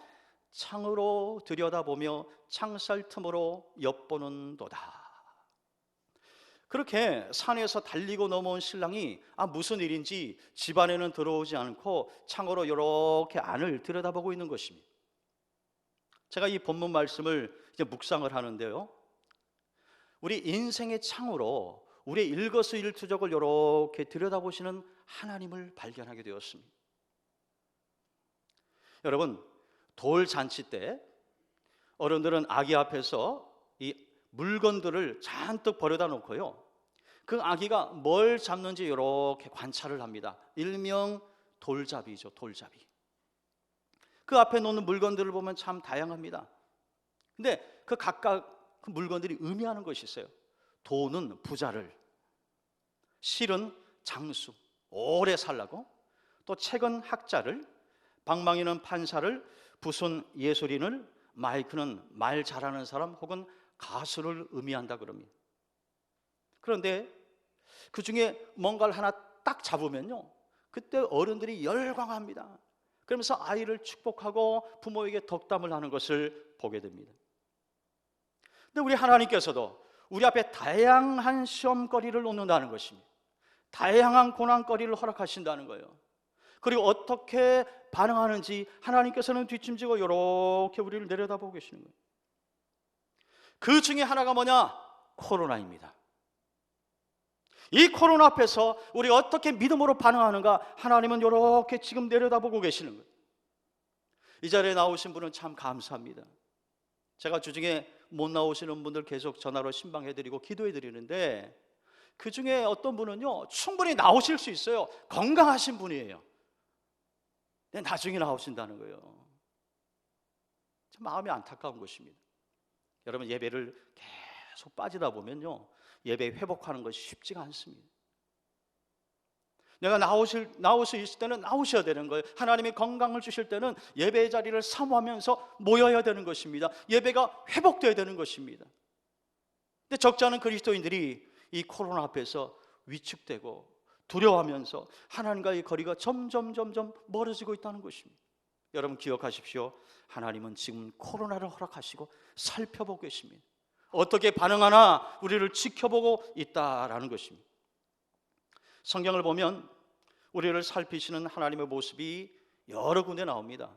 창으로 들여다보며 창살 틈으로 엿보는도다. 그렇게 산에서 달리고 넘어온 신랑이 무슨 일인지 집안에는 들어오지 않고 창으로 이렇게 안을 들여다보고 있는 것입니다. 제가 이 본문 말씀을 이제 묵상을 하는데요, 우리 인생의 창으로 우리의 일거수일투족을 이렇게 들여다보시는 하나님을 발견하게 되었습니다. 여러분 돌잔치 때 어른들은 아기 앞에서 이 물건들을 잔뜩 버려다 놓고요 그 아기가 뭘 잡는지 이렇게 관찰을 합니다. 일명 돌잡이죠. 돌잡이. 그 앞에 놓는 물건들을 보면 참 다양합니다. 근데 그 각각 그 물건들이 의미하는 것이 있어요. 돈은 부자를, 실은 장수, 오래 살라고, 또 책은 학자를, 방망이는 판사를, 붓은 예술인을, 마이크는 말 잘하는 사람 혹은 가수를 의미한다 그럽니다. 그런데 그 중에 뭔가를 하나 딱 잡으면요 그때 어른들이 열광합니다. 그러면서 아이를 축복하고 부모에게 덕담을 하는 것을 보게 됩니다. 근데 우리 하나님께서도 우리 앞에 다양한 시험거리를 놓는다는 것입니다. 다양한 고난거리를 허락하신다는 거예요. 그리고 어떻게 반응하는지 하나님께서는 뒷짐지고 이렇게 우리를 내려다보고 계시는 거예요. 그 중에 하나가 뭐냐? 코로나입니다. 이 코로나 앞에서 우리가 어떻게 믿음으로 반응하는가 하나님은 이렇게 지금 내려다보고 계시는 거예요. 이 자리에 나오신 분은 참 감사합니다. 제가 주중에 못 나오시는 분들 계속 전화로 신방해드리고 기도해드리는데 그 중에 어떤 분은요 충분히 나오실 수 있어요. 건강하신 분이에요. 근데 나중에 나오신다는 거예요. 참 마음이 안타까운 것입니다. 여러분 예배를 계속 빠지다 보면요 예배 회복하는 것이 쉽지가 않습니다. 내가 나올 수 있을 때는 나오셔야 되는 거예요. 하나님이 건강을 주실 때는 예배의 자리를 사모하면서 모여야 되는 것입니다. 예배가 회복되어야 되는 것입니다. 근데 적지 않은 그리스도인들이 이 코로나 앞에서 위축되고 두려워하면서 하나님과의 거리가 점점 멀어지고 있다는 것입니다. 여러분 기억하십시오. 하나님은 지금 코로나를 허락하시고 살펴보고 계십니다. 어떻게 반응하나 우리를 지켜보고 있다라는 것입니다. 성경을 보면 우리를 살피시는 하나님의 모습이 여러 군데 나옵니다.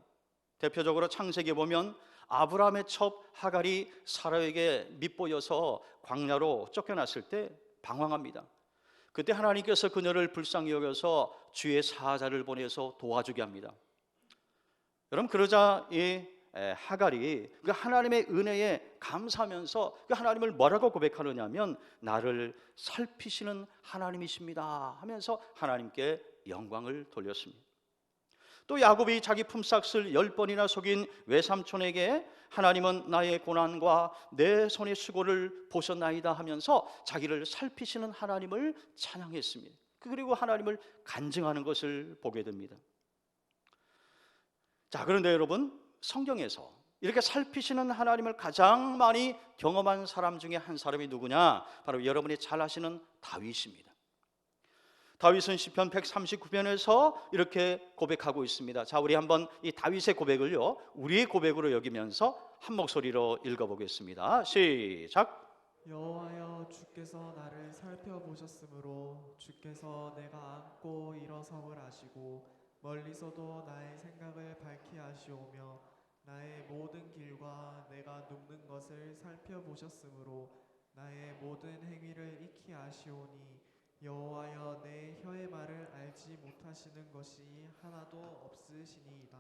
대표적으로 창세기에 보면 아브라함의 첩 하갈이 사라에게 밉보여서 광야로 쫓겨났을 때 방황합니다. 그때 하나님께서 그녀를 불쌍히 여겨서 주의 사자를 보내서 도와주게 합니다. 여러분 그러자 이 하갈이 그 하나님의 은혜에 감사하면서 그 하나님을 뭐라고 고백하느냐면 나를 살피시는 하나님이십니다 하면서 하나님께 영광을 돌렸습니다. 또 야곱이 자기 품삯을 10번이나 속인 외삼촌에게 하나님은 나의 고난과 내 손의 수고를 보셨나이다 하면서 자기를 살피시는 하나님을 찬양했습니다. 그리고 하나님을 간증하는 것을 보게 됩니다. 자, 그런데 여러분 성경에서 이렇게 살피시는 하나님을 가장 많이 경험한 사람 중에 한 사람이 누구냐? 바로 여러분이 잘 아시는 다윗입니다. 다윗은 시편 139편에서 이렇게 고백하고 있습니다. 자, 우리 한번 이 다윗의 고백을요 우리의 고백으로 여기면서 한 목소리로 읽어보겠습니다. 시작. 여호와여 주께서 나를 살펴보셨으므로 주께서 내가 앉고 일어섬을 아시고 멀리서도 나의 생각을 밝히 아시오며 나의 모든 길과 내가 눕는 것을 살펴보셨으므로 나의 모든 행위를 익히 아시오니 여호와여 내 혀의 말을 알지 못하시는 것이 하나도 없으시니이다.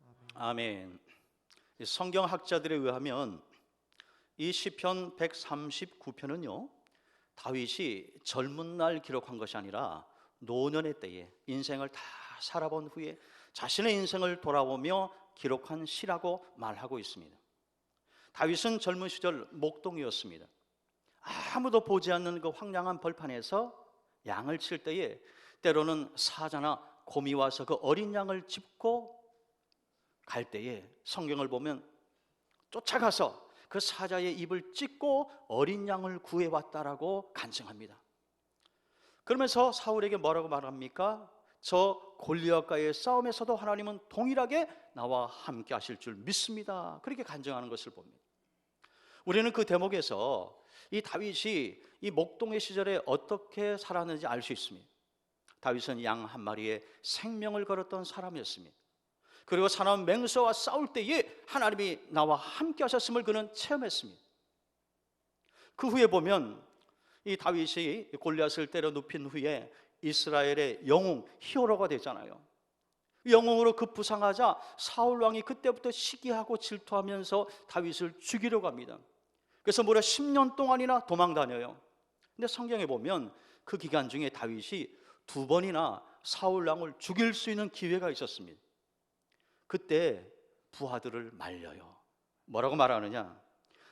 아멘. 아멘. 성경학자들에 의하면 이 시편 139편은요 다윗이 젊은 날 기록한 것이 아니라 노년의 때에 인생을 다 살아본 후에 자신의 인생을 돌아보며 기록한 시라고 말하고 있습니다. 다윗은 젊은 시절 목동이었습니다. 아무도 보지 않는 그 황량한 벌판에서 양을 칠 때에 때로는 사자나 곰이 와서 그 어린 양을 짚고 갈 때에 성경을 보면 쫓아가서 그 사자의 입을 찢고 어린 양을 구해왔다라고 간증합니다. 그러면서 사울에게 뭐라고 말합니까? 저 골리앗과의 싸움에서도 하나님은 동일하게 나와 함께 하실 줄 믿습니다. 그렇게 간증하는 것을 봅니다. 우리는 그 대목에서 이 다윗이 이 목동의 시절에 어떻게 살았는지 알 수 있습니다. 다윗은 양 한 마리에 생명을 걸었던 사람이었습니다. 그리고 사나운 맹수와 싸울 때에 하나님이 나와 함께 하셨음을 그는 체험했습니다. 그 후에 보면 이 다윗이 골리앗을 때려 눕힌 후에 이스라엘의 영웅 히어로가 되잖아요. 영웅으로 급부상하자 사울 왕이 그때부터 시기하고 질투하면서 다윗을 죽이려고 합니다. 그래서 무려 10년 동안이나 도망 다녀요. 근데 성경에 보면 그 기간 중에 다윗이 2번이나 사울 왕을 죽일 수 있는 기회가 있었습니다. 그때 부하들을 말려요. 뭐라고 말하느냐?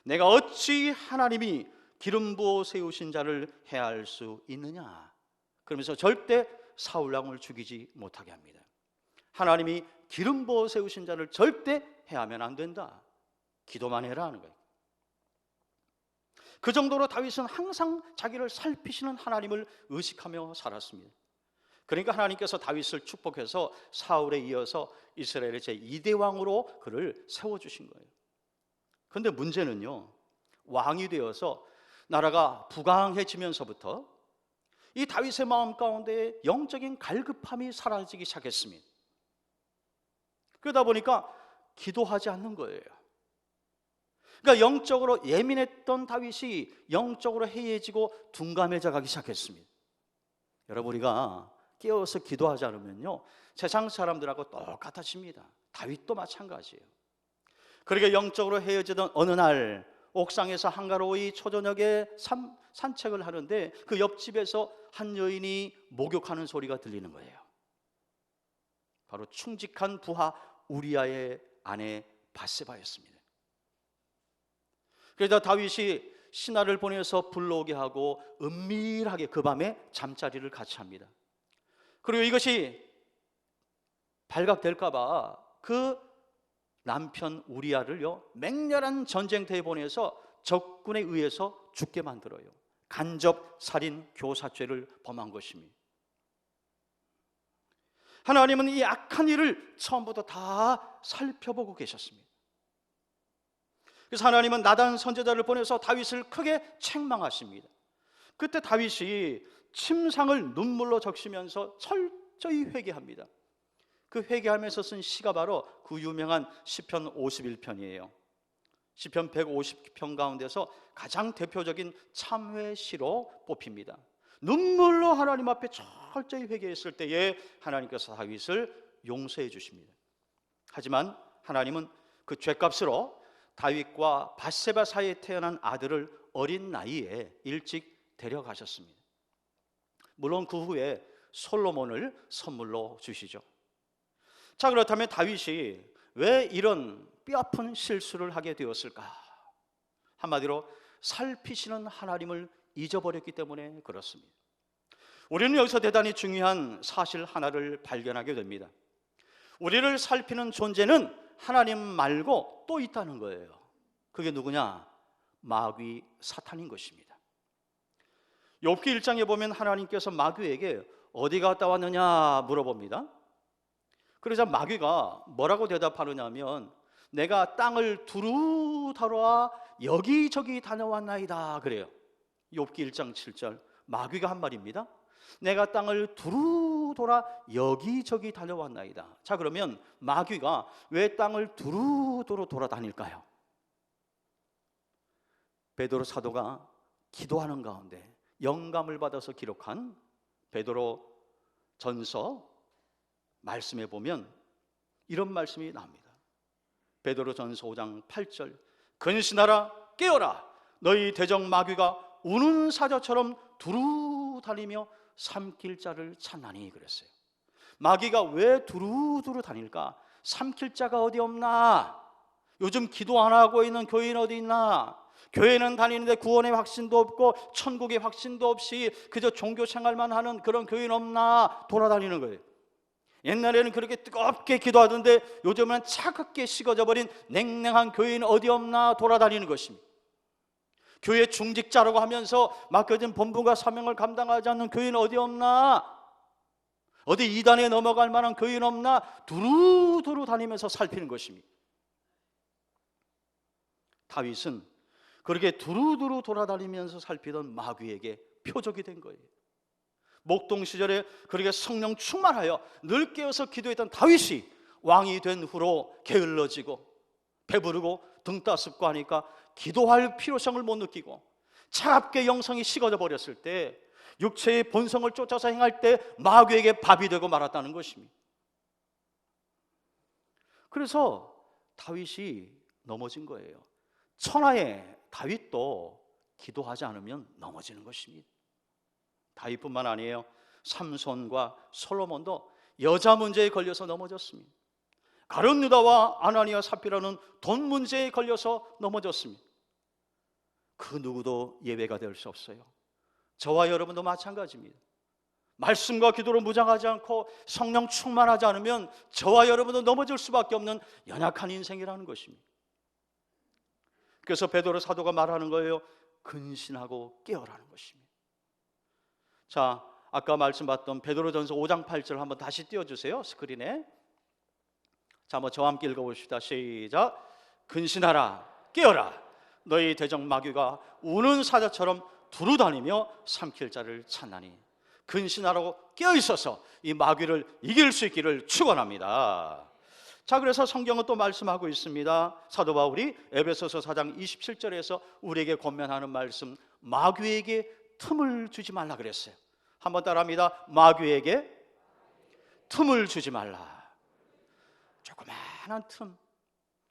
내가 어찌 하나님이 기름 부어 세우신 자를 해할 수 있느냐? 그러면서 절대 사울 왕을 죽이지 못하게 합니다. 하나님이 기름 부어 세우신 자를 절대 해하면 안 된다. 기도만 해라 하는 거예요. 그 정도로 다윗은 항상 자기를 살피시는 하나님을 의식하며 살았습니다. 그러니까 하나님께서 다윗을 축복해서 사울에 이어서 이스라엘의 제2대 왕으로 그를 세워주신 거예요. 그런데 문제는요, 왕이 되어서 나라가 부강해지면서부터 이 다윗의 마음 가운데 영적인 갈급함이 사라지기 시작했습니다. 그러다 보니까 기도하지 않는 거예요. 그러니까 영적으로 예민했던 다윗이 영적으로 해이해지고 둔감해져 가기 시작했습니다. 여러분, 우리가 깨어서 기도하지 않으면요 세상 사람들하고 똑같아집니다. 다윗도 마찬가지예요. 그러게 영적으로 해이해지던 어느 날 옥상에서 한가로이 초저녁에 산책을 하는데 그 옆집에서 한 여인이 목욕하는 소리가 들리는 거예요. 바로 충직한 부하 우리아의 아내 밧세바였습니다. 그러자 다윗이 신하를 보내서 불러오게 하고 은밀하게 그 밤에 잠자리를 같이 합니다. 그리고 이것이 발각될까 봐 그 남편 우리아를요 맹렬한 전쟁터에 보내서 적군에 의해서 죽게 만들어요. 간접 살인 교사죄를 범한 것입니다. 하나님은 이 악한 일을 처음부터 다 살펴보고 계셨습니다. 그래서 하나님은 나단 선지자를 보내서 다윗을 크게 책망하십니다. 그때 다윗이 침상을 눈물로 적시면서 철저히 회개합니다. 그 회개하면서 쓴 시가 바로 그 유명한 시편 51편이에요. 시편 150편 가운데서 가장 대표적인 참회 시로 뽑힙니다. 눈물로 하나님 앞에 철저히 회개했을 때에 하나님께서 다윗을 용서해 주십니다. 하지만 하나님은 그 죄값으로 다윗과 밧세바 사이에 태어난 아들을 어린 나이에 일찍 데려가셨습니다. 물론 그 후에 솔로몬을 선물로 주시죠. 자, 그렇다면 다윗이 왜 이런 뼈아픈 실수를 하게 되었을까? 한마디로 살피시는 하나님을 잊어버렸기 때문에 그렇습니다. 우리는 여기서 대단히 중요한 사실 하나를 발견하게 됩니다. 우리를 살피는 존재는 하나님 말고 또 있다는 거예요. 그게 누구냐? 마귀 사탄인 것입니다. 욥기 1장에 보면 하나님께서 마귀에게 어디 갔다 왔느냐 물어봅니다. 그러자 마귀가 뭐라고 대답하느냐 하면 내가 땅을 두루 다뤄 여기저기 다녀왔나이다 그래요. 욥기 1장 7절 마귀가 한 말입니다. 내가 땅을 두루 돌아 여기저기 다녀왔나이다. 자, 그러면 마귀가 왜 땅을 두루두루 돌아다닐까요? 베드로 사도가 기도하는 가운데 영감을 받아서 기록한 베드로 전서 말씀에 보면 이런 말씀이 나옵니다. 베드로 전서 5장 8절 근신하라 깨어라 너희 대적 마귀가 우는 사자처럼 두루 달리며 삼킬 자를 찾나니 그랬어요. 마귀가 왜 두루두루 다닐까? 삼킬 자가 어디 없나? 요즘 기도 안 하고 있는 교인 어디 있나? 교회는 다니는데 구원의 확신도 없고 천국의 확신도 없이 그저 종교 생활만 하는 그런 교인 없나? 돌아다니는 거예요. 옛날에는 그렇게 뜨겁게 기도하던데 요즘은 차갑게 식어져 버린 냉랭한 교인 어디 없나 돌아다니는 것입니다. 교회 중직자라고 하면서 맡겨진 본분과 사명을 감당하지 않는 교인 어디 없나? 어디 이단에 넘어갈 만한 교인 없나? 두루두루 다니면서 살피는 것입니다. 다윗은 그렇게 두루두루 돌아다니면서 살피던 마귀에게 표적이 된 거예요. 목동 시절에 그렇게 성령 충만하여 늘 깨어서 기도했던 다윗이 왕이 된 후로 게을러지고 배부르고 등 따습고 하니까 기도할 필요성을 못 느끼고 차갑게 영성이 식어져 버렸을 때 육체의 본성을 쫓아서 행할 때 마귀에게 밥이 되고 말았다는 것입니다. 그래서 다윗이 넘어진 거예요. 천하의 다윗도 기도하지 않으면 넘어지는 것입니다. 다윗뿐만 아니에요. 삼손과 솔로몬도 여자 문제에 걸려서 넘어졌습니다. 가룟 유다와 아나니아 삽비라는 돈 문제에 걸려서 넘어졌습니다. 그 누구도 예외가 될 수 없어요. 저와 여러분도 마찬가지입니다. 말씀과 기도로 무장하지 않고 성령 충만하지 않으면 저와 여러분도 넘어질 수밖에 없는 연약한 인생이라는 것입니다. 그래서 베드로 사도가 말하는 거예요. 근신하고 깨어라는 것입니다. 자, 아까 말씀 봤던 베드로전서 5장 8절 한번 다시 띄워주세요. 스크린에. 자, 한번 저와 함께 읽어봅시다. 시작. 근신하라 깨어라 너희 대적 마귀가 우는 사자처럼 두루다니며 삼킬 자를 찾나니. 근신하라고 깨어있어서 이 마귀를 이길 수 있기를 축원합니다. 자, 그래서 성경은 또 말씀하고 있습니다. 사도 바울이 에베소서 4장 27절에서 우리에게 권면하는 말씀, 마귀에게 틈을 주지 말라 그랬어요. 한번 따라합니다. 마귀에게 틈을 주지 말라. 조그마한 틈,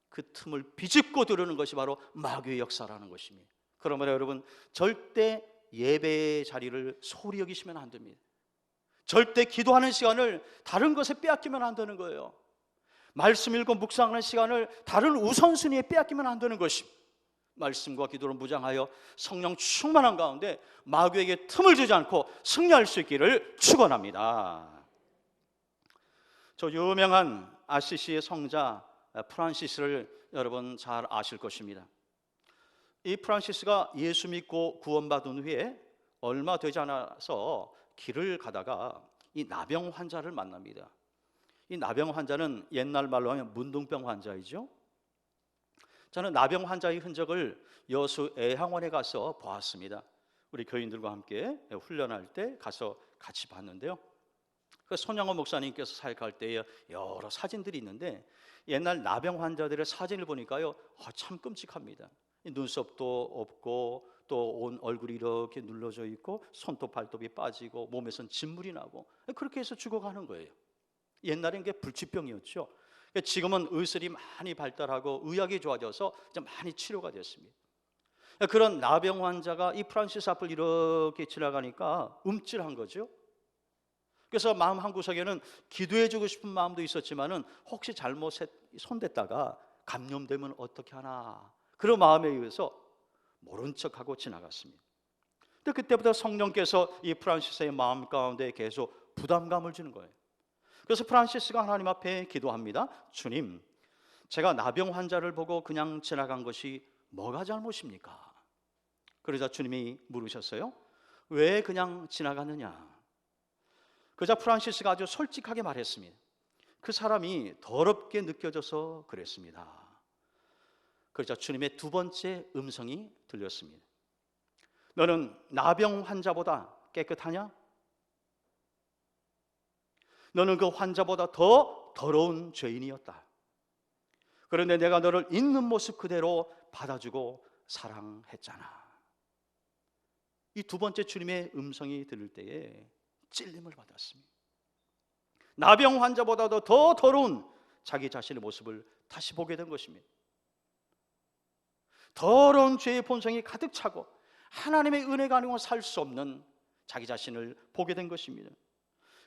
그 틈을 비집고 들어오는 것이 바로 마귀의 역사라는 것입니다. 그러므로 여러분 절대 예배의 자리를 소홀히 여기시면 안 됩니다. 절대 기도하는 시간을 다른 것에 빼앗기면 안 되는 거예요. 말씀 읽고 묵상하는 시간을 다른 우선순위에 빼앗기면 안 되는 것입니다. 말씀과 기도로 무장하여 성령 충만한 가운데 마귀에게 틈을 주지 않고 승리할 수 있기를 축원합니다. 저 유명한 아시시의 성자 프란시스를 여러분 잘 아실 것입니다. 이 프란시스가 예수 믿고 구원받은 후에 얼마 되지 않아서 길을 가다가 이 나병 환자를 만납니다. 이 나병 환자는 옛날 말로 하면 문둥병 환자이죠. 저는 나병 환자의 흔적을 여수 애향원에 가서 보았습니다. 우리 교인들과 함께 훈련할 때 가서 같이 봤는데요. 그 손양호 목사님께서 사역할 때에 여러 사진들이 있는데 옛날 나병 환자들의 사진을 보니까요, 참 끔찍합니다. 눈썹도 없고 또 온 얼굴이 이렇게 눌러져 있고 손톱 발톱이 빠지고 몸에선 진물이 나고 그렇게 해서 죽어가는 거예요. 옛날엔 그게 불치병이었죠. 지금은 의술이 많이 발달하고 의학이 좋아져서 좀 많이 치료가 됐습니다. 그런 나병 환자가 이 프란시스 앞을 이렇게 지나가니까 움찔한 거죠. 그래서 마음 한구석에는 기도해주고 싶은 마음도 있었지만은 혹시 잘못 손댔다가 감염되면 어떻게 하나, 그런 마음에 의해서 모른 척하고 지나갔습니다. 근데 그때부터 성령께서 이 프란시스의 마음 가운데 계속 부담감을 주는 거예요. 그래서 프란시스가 하나님 앞에 기도합니다. 주님, 제가 나병 환자를 보고 그냥 지나간 것이 뭐가 잘못입니까? 그러자 주님이 물으셨어요. 왜 그냥 지나갔느냐? 그러자 프란시스가 아주 솔직하게 말했습니다. 그 사람이 더럽게 느껴져서 그랬습니다. 그러자 주님의 두 번째 음성이 들렸습니다. 너는 나병 환자보다 깨끗하냐? 너는 그 환자보다 더 더러운 죄인이었다. 그런데 내가 너를 있는 모습 그대로 받아주고 사랑했잖아. 이 두 번째 주님의 음성이 들을 때에 찔림을 받았습니다. 나병 환자보다도 더 더러운 자기 자신의 모습을 다시 보게 된 것입니다. 더러운 죄의 본성이 가득 차고 하나님의 은혜가 아니고 살 수 없는 자기 자신을 보게 된 것입니다.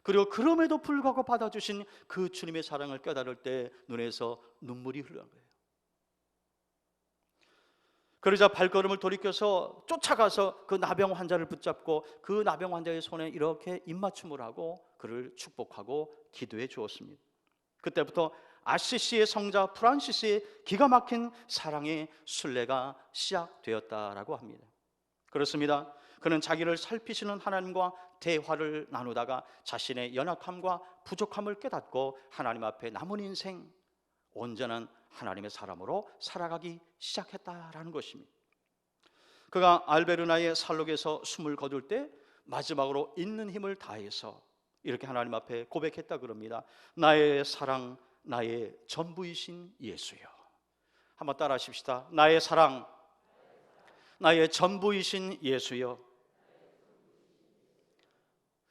그리고 그럼에도 불구하고 받아주신 그 주님의 사랑을 깨달을 때 눈에서 눈물이 흐르는 거예요. 그러자 발걸음을 돌이켜서 쫓아가서 그 나병 환자를 붙잡고 그 나병 환자의 손에 이렇게 입맞춤을 하고 그를 축복하고 기도해 주었습니다. 그때부터 아시시의 성자 프란시스의 기가 막힌 사랑의 순례가 시작되었다라고 합니다. 그렇습니다. 그는 자기를 살피시는 하나님과 대화를 나누다가 자신의 연약함과 부족함을 깨닫고 하나님 앞에 남은 인생 온전한 하나님의 사람으로 살아가기 시작했다라는 것입니다. 그가 알베르나의 살록에서 숨을 거둘 때 마지막으로 있는 힘을 다해서 이렇게 하나님 앞에 고백했다 그럽니다. 나의 사랑, 나의 전부이신 예수여. 한번 따라 하십시다. 나의 사랑, 나의 전부이신 예수여.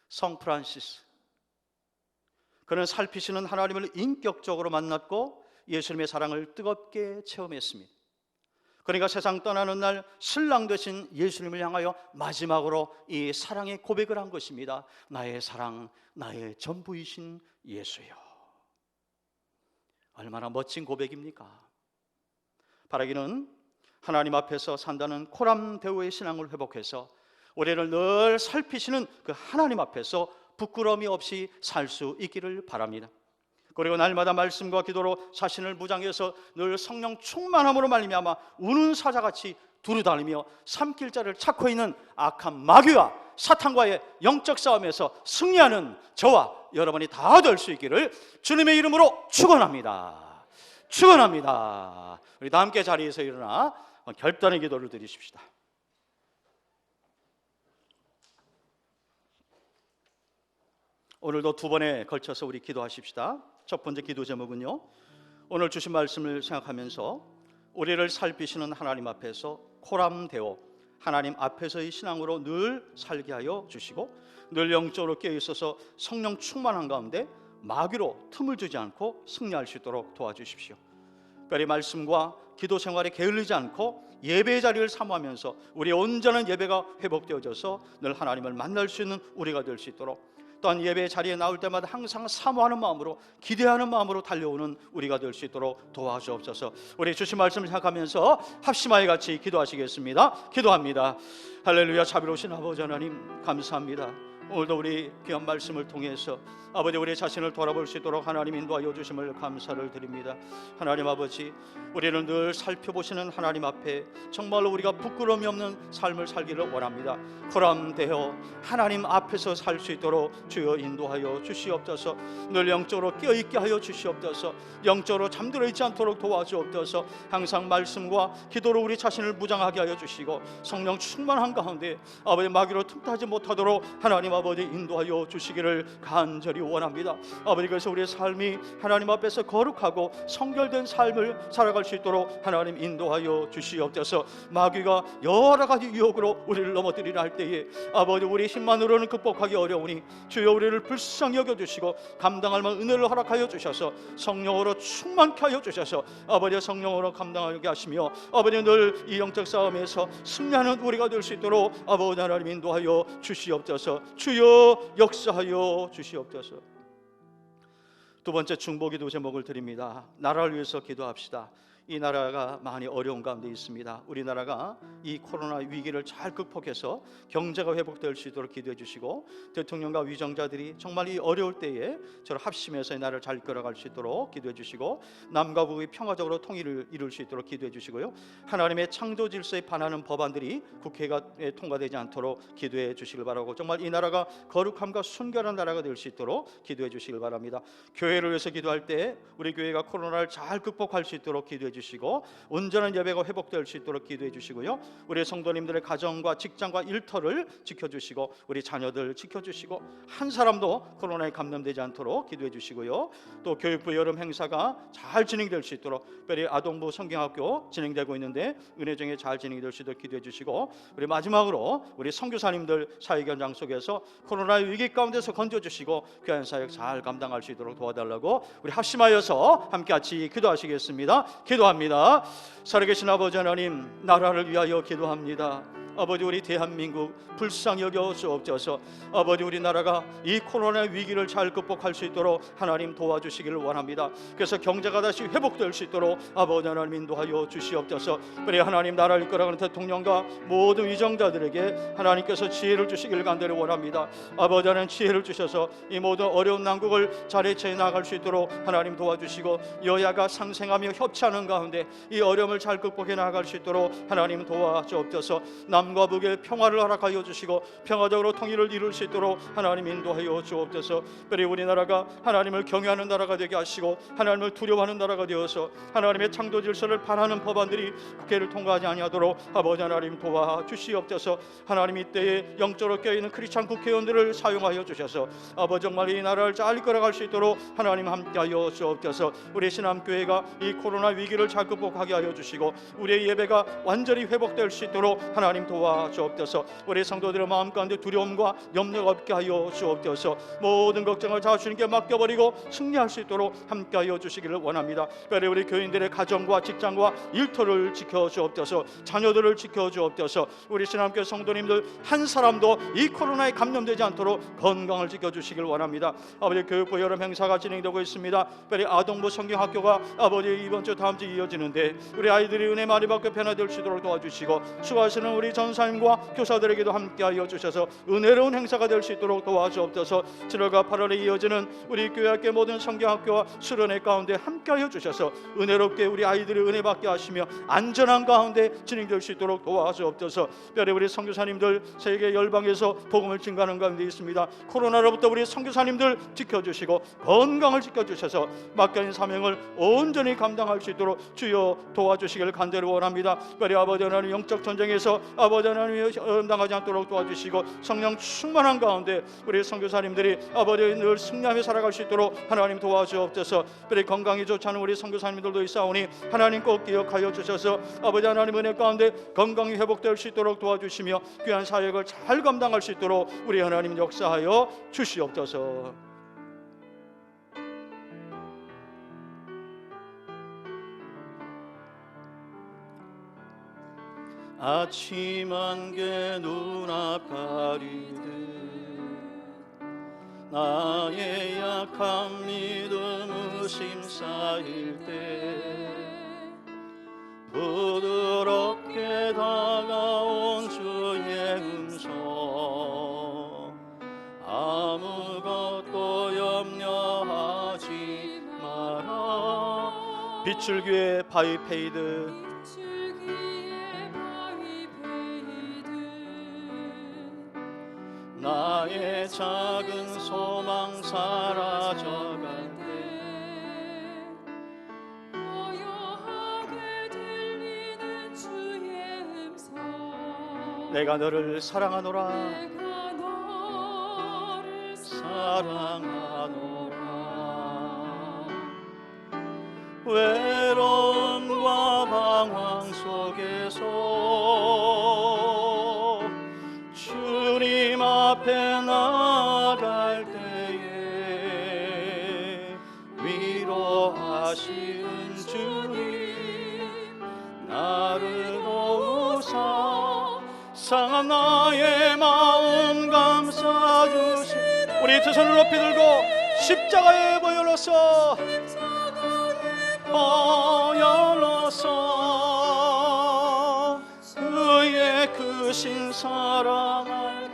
성 프란시스, 그는 살피시는 하나님을 인격적으로 만났고 예수님의 사랑을 뜨겁게 체험했습니다. 그러니까 세상 떠나는 날 신랑 되신 예수님을 향하여 마지막으로 이 사랑의 고백을 한 것입니다. 나의 사랑, 나의 전부이신 예수여. 얼마나 멋진 고백입니까? 바라기는 하나님 앞에서 산다는 코람데오의 신앙을 회복해서 우리를 늘 살피시는 그 하나님 앞에서 부끄러움이 없이 살 수 있기를 바랍니다. 그리고 날마다 말씀과 기도로 자신을 무장해서 늘 성령 충만함으로 말미암아 우는 사자같이 두루다니며 삼킬자를 찾고 있는 악한 마귀와 사탄과의 영적 싸움에서 승리하는 저와 여러분이 다 될 수 있기를 주님의 이름으로 축원합니다. 축원합니다. 우리 다 함께 자리에서 일어나 결단의 기도를 드리십시다. 오늘도 두 번에 걸쳐서 우리 기도하십시다. 첫 번째 기도 제목은요, 오늘 주신 말씀을 생각하면서 우리를 살피시는 하나님 앞에서 코람데오, 하나님 앞에서의 신앙으로 늘 살게 하여 주시고 늘 영적으로 깨어있어서 성령 충만한 가운데 마귀로 틈을 주지 않고 승리할 수 있도록 도와주십시오. 특별히 말씀과 기도 생활에 게을리지 않고 예배의 자리를 사모하면서 우리의 온전한 예배가 회복되어져서 늘 하나님을 만날 수 있는 우리가 될 수 있도록, 또한 예배 자리에 나올 때마다 항상 사모하는 마음으로, 기대하는 마음으로 달려오는 우리가 될 수 있도록 도와주옵소서. 우리 주신 말씀을 생각하면서 합심하여 같이 기도하시겠습니다. 기도합니다. 할렐루야. 자비로우신 아버지 하나님, 감사합니다. 오늘도 우리 귀한 말씀을 통해서 아버지 우리 자신을 돌아볼 수 있도록 하나님 인도하여 주심을 감사를 드립니다. 하나님 아버지, 우리는 늘 살펴보시는 하나님 앞에 정말로 우리가 부끄러움이 없는 삶을 살기를 원합니다. 보람되어 하나님 앞에서 살 수 있도록 주여 인도하여 주시옵소서. 늘 영적으로 깨어있게 하여 주시옵소서. 영적으로 잠들어 있지 않도록 도와주옵소서. 항상 말씀과 기도로 우리 자신을 무장하게 하여 주시고 성령 충만한 가운데 아버지 마귀로 틈타지 못하도록 하나님 아버지 인도하여 주시기를 간절히 원합니다. 아버지, 그래서 우리의 삶이 하나님 앞에서 거룩하고 성결된 삶을 살아갈 수 있도록 하나님 인도하여 주시옵소서. 마귀가 여러 가지 유혹으로 우리를 넘어뜨리려 할 때에 아버지 우리 힘만으로는 극복하기 어려우니 주여 우리를 불쌍히 여겨주시고 감당할 만한 은혜를 허락하여 주셔서 성령으로 충만케 하여 주셔서 아버지 성령으로 감당하게 하시며 아버지 늘 이 영적 싸움에서 승리하는 우리가 될 수 있도록 아버지 하나님 인도하여 주시옵소서. 주여 역사하여 주시옵소서. 두 번째 중보기도 제목을 드립니다. 나라를 위해서 기도합시다. 이 나라가 많이 어려운 가운데 있습니다. 우리나라가 이 코로나 위기를 잘 극복해서 경제가 회복될 수 있도록 기도해 주시고 대통령과 위정자들이 정말 이 어려울 때에 저를 합심해서 이 나라를 잘 이끌어갈 수 있도록 기도해 주시고 남과 북이 평화적으로 통일을 이룰 수 있도록 기도해 주시고요. 하나님의 창조 질서에 반하는 법안들이 국회에 통과되지 않도록 기도해 주시길 바라고 정말 이 나라가 거룩함과 순결한 나라가 될 수 있도록 기도해 주시길 바랍니다. 교회를 위해서 기도할 때 우리 교회가 코로나를 잘 극복할 수 있도록 기도해 주시고 온전한 예배가 회복될 수 있도록 기도해 주시고요. 우리 성도님들의 가정과 직장과 일터를 지켜주시고 우리 자녀들 지켜주시고 한 사람도 코로나에 감염되지 않도록 기도해 주시고요. 또 교육부 여름 행사가 잘 진행될 수 있도록 특별히 아동부 성경학교 진행되고 있는데 은혜정에 잘 진행될 수 있도록 기도해 주시고 우리 마지막으로 우리 선교사님들 사역 현장 속에서 코로나 위기 가운데서 건져주시고 귀한 사역 잘 감당할 수 있도록 도와달라고 우리 합심하여서 함께 같이 기도하시겠습니다. 기도합니다. 살아계신 아버지 하나님, 나라를 위하여 기도합니다. 아버지 우리 대한민국 불쌍히 여겨 주옵소서. 아버지 우리나라가 이 코로나 위기를 잘 극복할 수 있도록 하나님 도와주시기를 원합니다. 그래서 경제가 다시 회복될 수 있도록 아버지 하나님 인도하여 주시옵소서. 그래 하나님 나라를 이끌어가는 대통령과 모든 위정자들에게 하나님께서 지혜를 주시기를 간절히 원합니다. 아버지 하나님 지혜를 주셔서 이 모든 어려운 난국을 잘 헤쳐 나갈 수 있도록 하나님 도와주시고 여야가 상생하며 협치하는 가운데 이 어려움을 잘 극복해 나갈 수 있도록 하나님 도와주옵소서. 남과 북의 평화를 허락하여 주시고 평화적으로 통일을 이룰 수 있도록 하나님 인도하여 주옵소서. 특별히 우리나라가 하나님을 경외하는 나라가 되게 하시고 하나님을 두려워하는 나라가 되어서 하나님의 창조 질서를 반하는 법안들이 국회를 통과하지 아니하도록 아버지 하나님 도와주시옵소서. 하나님 이때에 영적으로 껴있는 크리스찬 국회의원들을 사용하여 주셔서 아버지 정말 이 나라를 잘 이끌어갈 수 있도록 하나님 함께하여 주옵소서. 우리 신암교회가 이 코로나 위기를 잘 극복하게 하여 주시고 우리의 예배가 완전히 회복될 수 있도록 하나님 도와주옵소서. 우리 성도들의 마음 가운데 두려움과 염려가 없게 하여 주옵소서. 모든 걱정을 다 주님께 맡겨버리고 승리할 수 있도록 함께하여 주시기를 원합니다. 특별히 우리 교인들의 가정과 직장과 일터를 지켜주옵소서. 자녀들을 지켜주옵소서. 우리 신앙교회 성도님들 한 사람도 이 코로나에 감염되지 않도록 건강을 지켜주시길 원합니다. 아버지 교육부 여름 행사가 진행되고 있습니다. 특별히 아동부 성경학교가 아버지 이번 주 다음 주 이어지는데 우리 아이들이 은혜 많이 받고 변화될 수 있도록 도와주시고 수고하시는 우리 전사님과 교사들에게도 함께하여 주셔서 은혜로운 행사가 될 수 있도록 도와주옵소서. 7월과 8월에 이어지는 우리 교회 학교 모든 성경학교와 수련회 가운데 함께하여 주셔서 은혜롭게 우리 아이들이 은혜 받게 하시며 안전한 가운데 진행될 수 있도록 도와주옵소서. 특별히 우리 선교사님들 세계 열방에서 복음을 증가하는 가운데 있습니다. 코로나로부터 우리 선교사님들 지켜주시고 건강을 지켜주셔서 맡겨진 사명을 온전히 감당할 수 있도록 주여 도와주시기를 간절히 원합니다. 특별히 아버지 하나님 영적 전쟁에서 아버지 하나님이 당하지 않도록 도와주시고 성령 충만한 가운데 우리 선교사님들이 아버지 늘 승리하며 살아갈 수 있도록 하나님 도와주옵소서. 특별히 건강이 좋지 않은 우리 선교사님들도 있사오니 하나님 꼭 기억하여 주셔서 아버지 하나님 은혜 가운데 건강이 회복될 수 있도록 도와주시며 귀한 사역을 잘 감당할 수 있도록 우리 하나님 역사하여 주시옵소서. 아침 안개 눈앞 가리듯 나의 약한 믿음 의심 쌓일 때 부드럽게 다가온 주의 음성 빗줄기에 바위 페이드 나의 작은 소망 사라져간대. 내가 너를 사랑하노라 사랑하노라. 외로움과 방황 속에서 주님 앞에 나갈 때에 위로하시는 주님 나를 도우사 상한 나의 마음 감싸주시. 우리 두 손을 높이 들고 십자가에 보여놓소 그의 크신 사랑을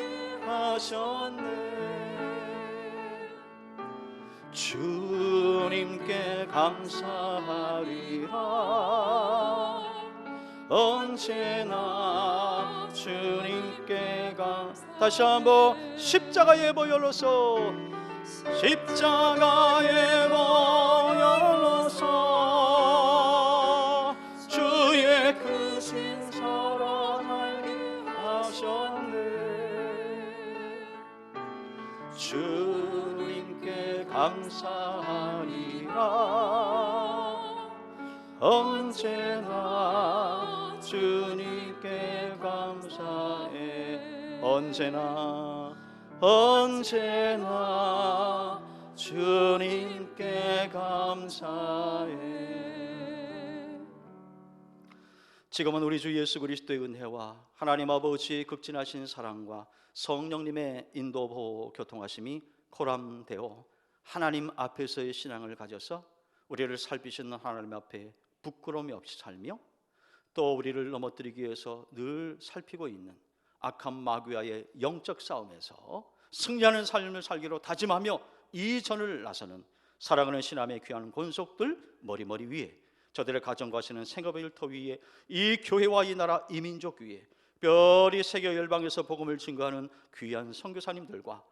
하셨네. 주님께 감사하리라 언제나 주님께 다시 한번 십자가에 보여놓소 십자가에 보여놓소 주의 크신 사랑을 하셨네. 주님께 감사하리라 언제나 주님께 감사해. 언제나 주님께 감사해. 지금은 우리 주 예수 그리스도의 은혜와 하나님 아버지의 극진하신 사랑과 성령님의 인도 보호 교통하심이 코람되어 하나님 앞에서의 신앙을 가져서 우리를 살피시는 하나님 앞에 부끄러움이 없이 살며 또 우리를 넘어뜨리기 위해서 늘 살피고 있는 악한 마귀와의 영적 싸움에서 승리하는 삶을 살기로 다짐하며 이전을 나서는 사랑하는 신함의 귀한 권속들 머리 위에 저들의 가정과 하시는 생업의 일터 위에 이 교회와 이 나라 이 민족 위에 별이 세계 열방에서 복음을 증거하는 귀한 선교사님들과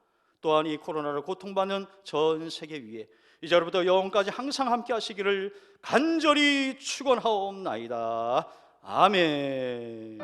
또한 이 코로나로 고통받는 전 세계 위에 이제로부터 영원까지 항상 함께 하시기를 간절히 축원하옵나이다. 아멘.